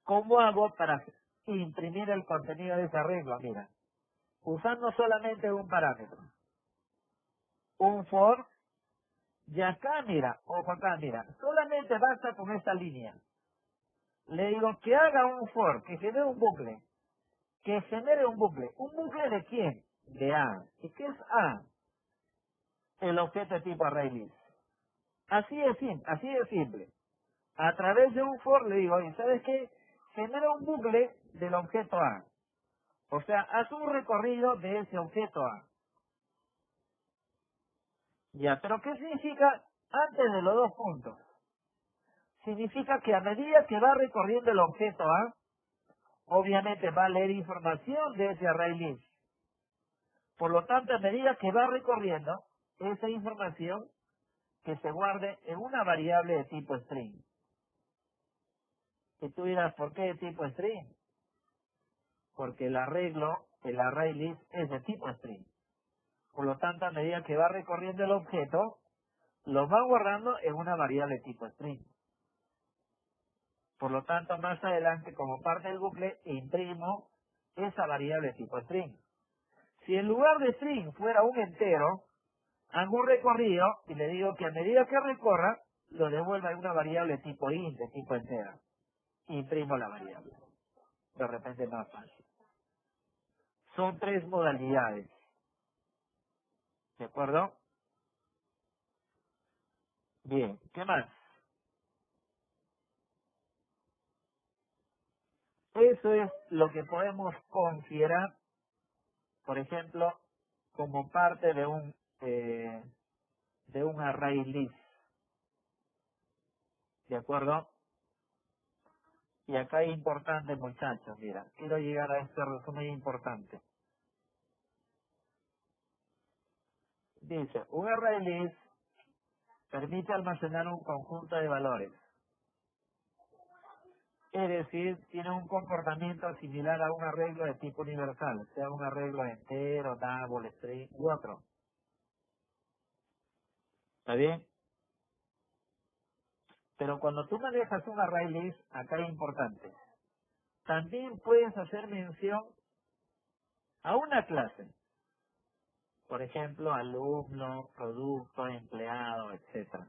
¿Cómo hago para imprimir el contenido de ese arreglo? Mira, usando solamente un parámetro. Un for, y acá mira, ojo acá mira, solamente basta con esta línea. Le digo que haga un for, que genere un bucle. Que genere un bucle. ¿Un bucle de quién? De A. ¿Y qué es A? El objeto de tipo ArrayList. Así es simple, así de simple. A través de un for le digo, oye, ¿sabes qué? Genera un bucle del objeto A. O sea, haz un recorrido de ese objeto A. Ya, pero ¿qué significa antes de los dos puntos? Significa que a medida que va recorriendo el objeto A, obviamente va a leer información de ese ArrayList. Por lo tanto, a medida que va recorriendo esa información, que se guarde en una variable de tipo string. Y tú dirás, ¿por qué de tipo string? Porque el arreglo, el ArrayList, es de tipo string. Por lo tanto, a medida que va recorriendo el objeto, lo va guardando en una variable tipo string. Por lo tanto, más adelante, como parte del bucle, imprimo esa variable tipo string. Si en lugar de string fuera un entero, hago un recorrido y le digo que a medida que recorra, lo devuelva en una variable tipo int, de tipo entera. Imprimo la variable. De repente es más fácil. Son tres modalidades. ¿De acuerdo? Bien. ¿Qué más? Eso es lo que podemos considerar, por ejemplo, como parte de un array list. ¿De acuerdo? Y acá es importante, muchachos, mira, quiero llegar a este resumen importante. Dice, un array list permite almacenar un conjunto de valores. Es decir, tiene un comportamiento similar a un arreglo de tipo universal, sea un arreglo entero, double, string u otro. ¿Está bien? Pero cuando tú manejas un array list, acá es importante. También puedes hacer mención a una clase. Por ejemplo, alumno, producto, empleado, etcétera.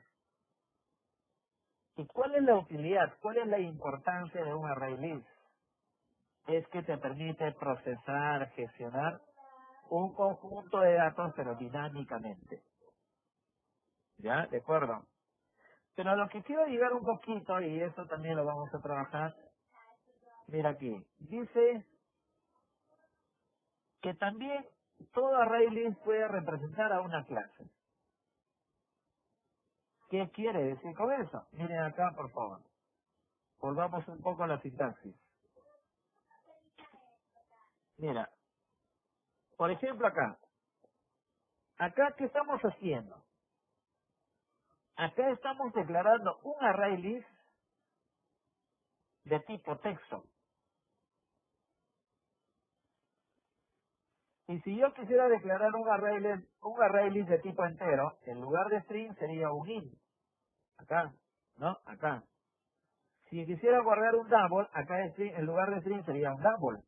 ¿Y cuál es la utilidad? ¿Cuál es la importancia de un array list? Es que te permite procesar, gestionar un conjunto de datos, pero dinámicamente. ¿Ya? ¿De acuerdo? Pero a lo que quiero llegar un poquito, y eso también lo vamos a trabajar, mira aquí, dice que también todo array list puede representar a una clase. ¿Qué quiere decir con eso? Miren acá, por favor. Volvamos un poco a la sintaxis. Mira, por ejemplo acá. Acá, ¿qué estamos haciendo? Acá estamos declarando un array list de tipo texto. Y si yo quisiera declarar un array list de tipo entero, en lugar de string sería un int. Acá, ¿no? Acá. Si quisiera guardar un double, acá en lugar de string sería un double.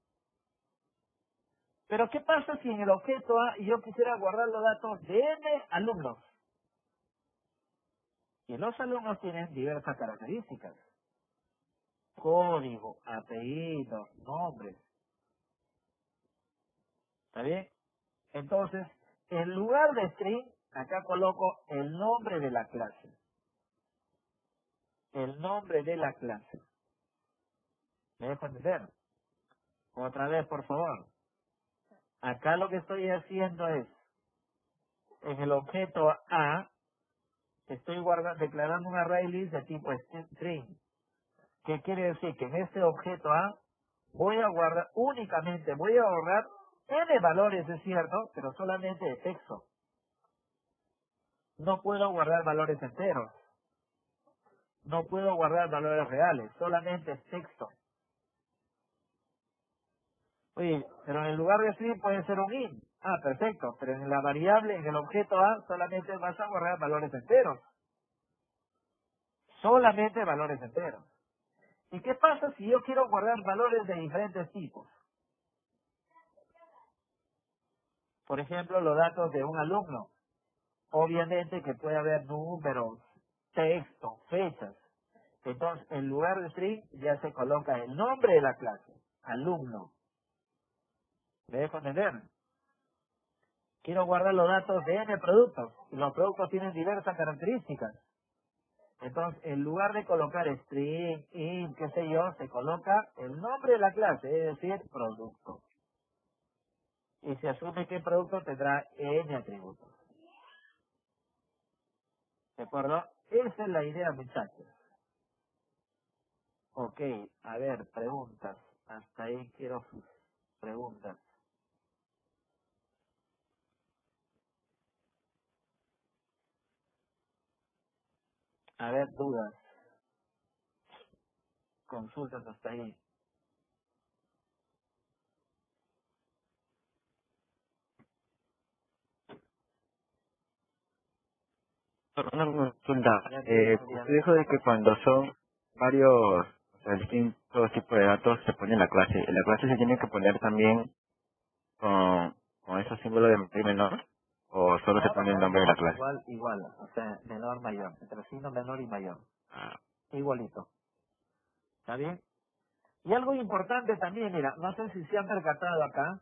Pero ¿qué pasa si en el objeto A yo quisiera guardar los datos de n alumnos? Y los alumnos tienen diversas características. Código, apellidos, nombres. ¿Está bien? Entonces, en lugar de string, acá coloco el nombre de la clase. El nombre de la clase. ¿Me dejo entender? Otra vez, por favor. Acá lo que estoy haciendo es, en el objeto A, estoy declarando un array list de tipo string. ¿Qué quiere decir? Que en este objeto A Voy a guardar únicamente, voy a ahorrar n valores, es cierto, pero solamente de texto. No puedo guardar valores enteros. No puedo guardar valores reales, solamente es texto. Oye, pero en lugar de string puede ser un int. Ah, perfecto, pero en la variable, en el objeto A, solamente vas a guardar valores enteros. Solamente valores enteros. ¿Y qué pasa si yo quiero guardar valores de diferentes tipos? Por ejemplo, los datos de un alumno. Obviamente que puede haber números, texto, fechas. Entonces, en lugar de string, ya se coloca el nombre de la clase, alumno. ¿Me dejo entender? Quiero guardar los datos de n productos, y los productos tienen diversas características. Entonces, en lugar de colocar string, int, qué sé yo, se coloca el nombre de la clase, es decir, producto. Y se asume que el producto tendrá n atributos. ¿De acuerdo? Esa es la idea, muchachos. Ok, a ver, preguntas. Hasta ahí quiero sus preguntas. A ver, dudas, consultas hasta ahí. Una consulta. Ya tienes, Usted Adrián. dijo de que cuando son varios, o sea, distintos tipos de datos se pone la clase. ¿La clase se tiene que poner también con esos símbolos de mayor y menor? ¿O solo se pone el nombre de la clase? Igual, o sea, menor, mayor, entre signo menor y mayor, Ah, igualito, ¿está bien? Y algo importante también, mira, no sé si se han percatado acá,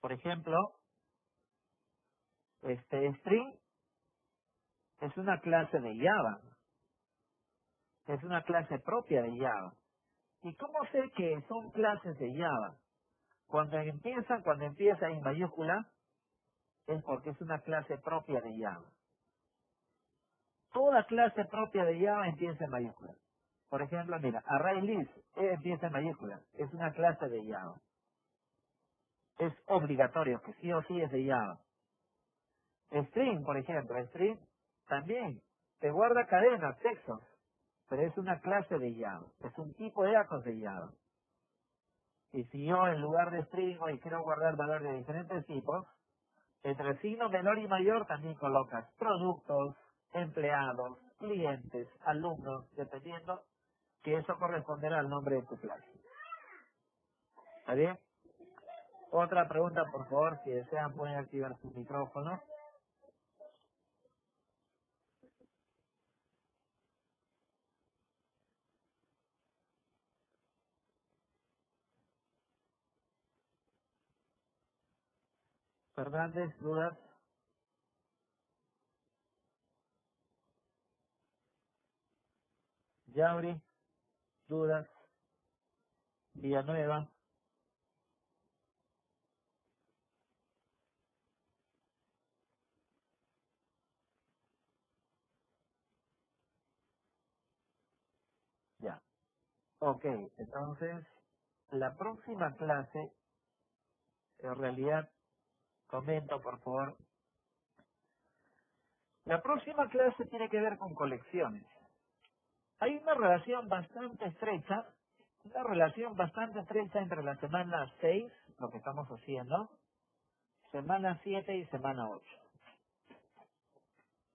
por ejemplo, string es una clase de Java, es una clase propia de Java. ¿Y cómo sé que son clases de Java? Cuando empieza en mayúscula, es porque es una clase propia de Java. Toda clase propia de Java empieza en mayúscula. Por ejemplo, mira, ArrayList empieza en mayúscula, es una clase de Java. Es obligatorio, que sí o sí es de Java. String, por ejemplo, string también te guarda cadenas, textos, pero es una clase de Java, es un tipo de datos de Java. Y si yo en lugar de string hoy quiero guardar valores de diferentes tipos, entre signo menor y mayor también colocas productos, empleados, clientes, alumnos, dependiendo que eso corresponderá al nombre de tu clase. ¿Está bien? Otra pregunta, por favor, si desean pueden activar su micrófono. Fernández, dudas. Yauri, dudas. Villanueva, ya. Ok, entonces, la próxima clase, en realidad, comento por favor, la próxima clase tiene que ver con colecciones. Hay una relación bastante estrecha entre la semana 6, lo que estamos haciendo, semana 7 y semana 8.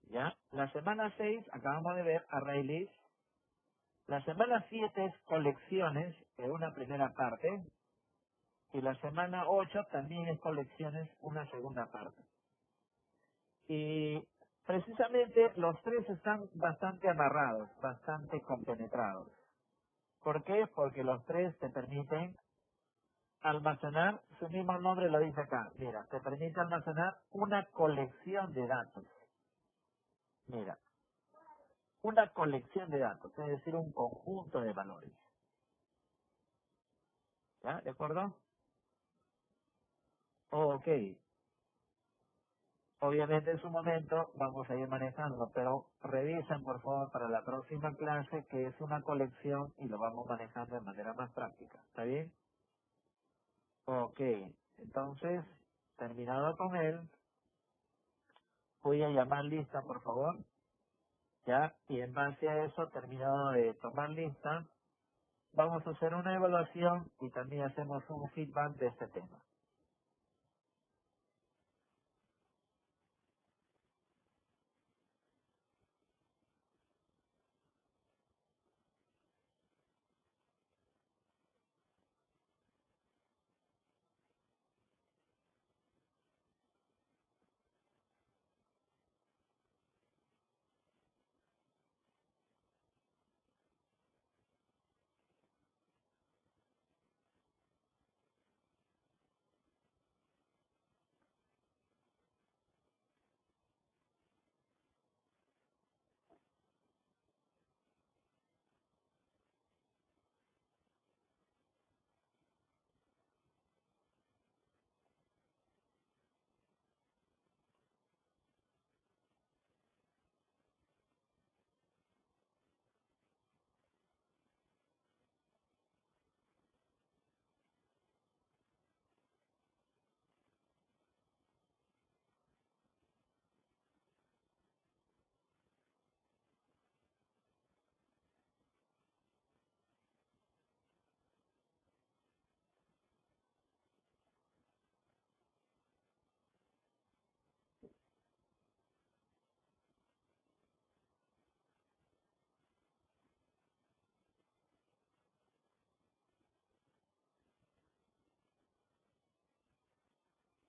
¿Ya? La semana 6 acabamos de ver ArrayList. La semana 7 es colecciones, en una primera parte. Y la semana 8 también es colecciones, una segunda parte. Y precisamente los tres están bastante amarrados, bastante compenetrados. ¿Por qué? Porque los tres te permiten almacenar, su mismo nombre lo dice acá, mira, te permite almacenar una colección de datos. Mira, una colección de datos, es decir, un conjunto de valores. ¿Ya? ¿De acuerdo? Ok. Obviamente en su momento vamos a ir manejando, pero revisen por favor para la próxima clase que es una colección y lo vamos manejando de manera más práctica. ¿Está bien? Ok, entonces, terminado con él, voy a llamar lista por favor, ya, y en base a eso, terminado de tomar lista, vamos a hacer una evaluación y también hacemos un feedback de este tema.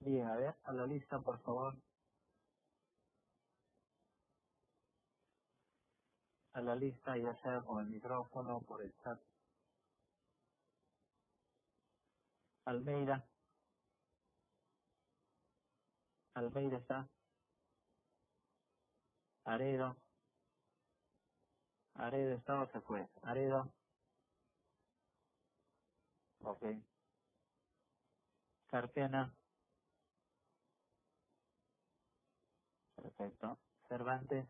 Bien, a ver, a la lista por favor, a la lista ya sea con el micrófono o por el chat. Almeida, Almeida está, Aredo, Aredo está o se fue, Aredo, ok, Carpena, perfecto, Cervantes,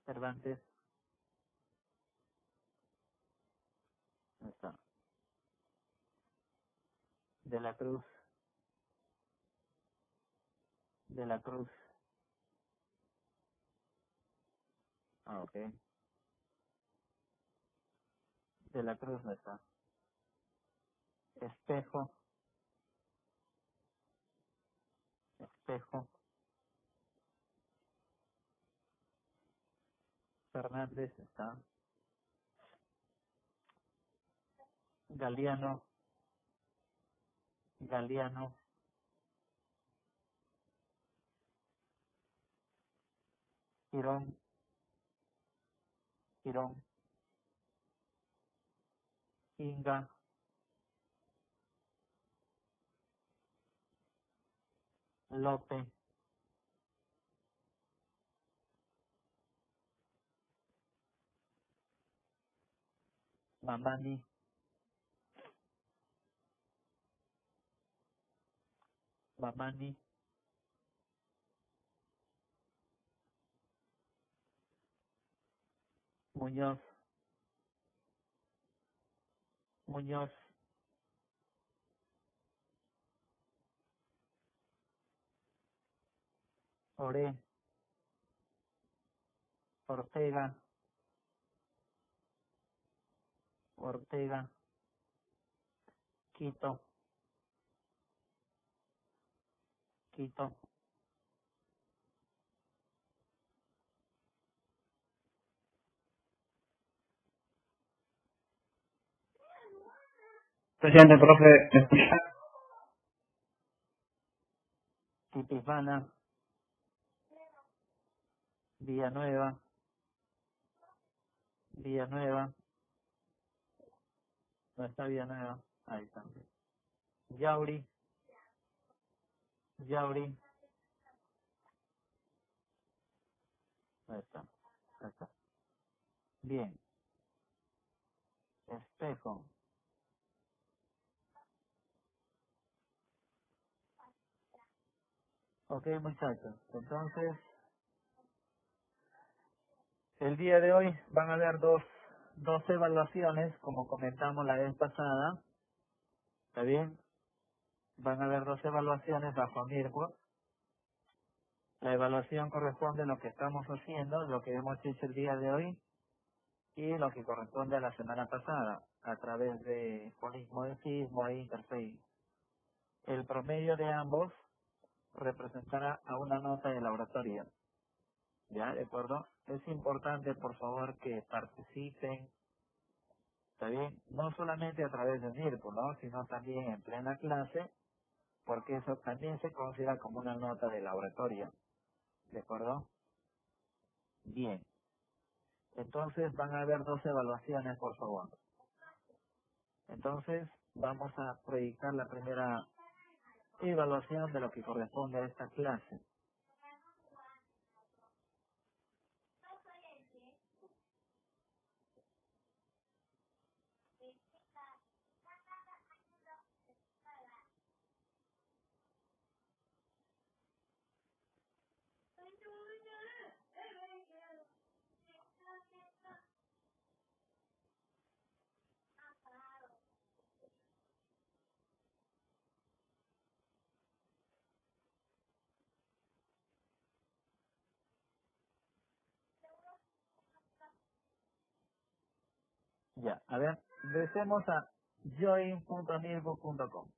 Cervantes, no está, De la Cruz, De la Cruz, ah, ok, De la Cruz no está, Espejo, Espejo, Fernández está, Galeano, Galeano, Girón, Girón, Inga, Lope, Mamani, Mamani, Muñoz, Muñoz, Oré, Ortega, Ortega, Quito, Quito, Presidente, profe, ¿me escucha? Tipisana, Villanueva, Villanueva, no está Villanueva, ahí está. Yauri, Yauri, ahí está, ahí está. Bien, Espejo, Ok, muchachos. Entonces, el día de hoy van a haber dos evaluaciones, como comentamos la vez pasada. ¿Está bien? Van a haber dos evaluaciones bajo Mirko. La evaluación corresponde a lo que estamos haciendo, lo que hemos hecho el día de hoy y lo que corresponde a la semana pasada, a través de polimorfismo e interface. El promedio de ambos representará a una nota de laboratorio. ¿Ya? ¿De acuerdo? Es importante, por favor, que participen, ¿está bien? No solamente a través de Mirko, ¿no? Sino también en plena clase, porque eso también se considera como una nota de laboratorio. ¿De acuerdo? Bien. Entonces van a haber dos evaluaciones, por favor. Entonces vamos a proyectar la primera evaluación de lo que corresponde a esta clase. Ya, a ver, ingresemos a join.mirgo.com.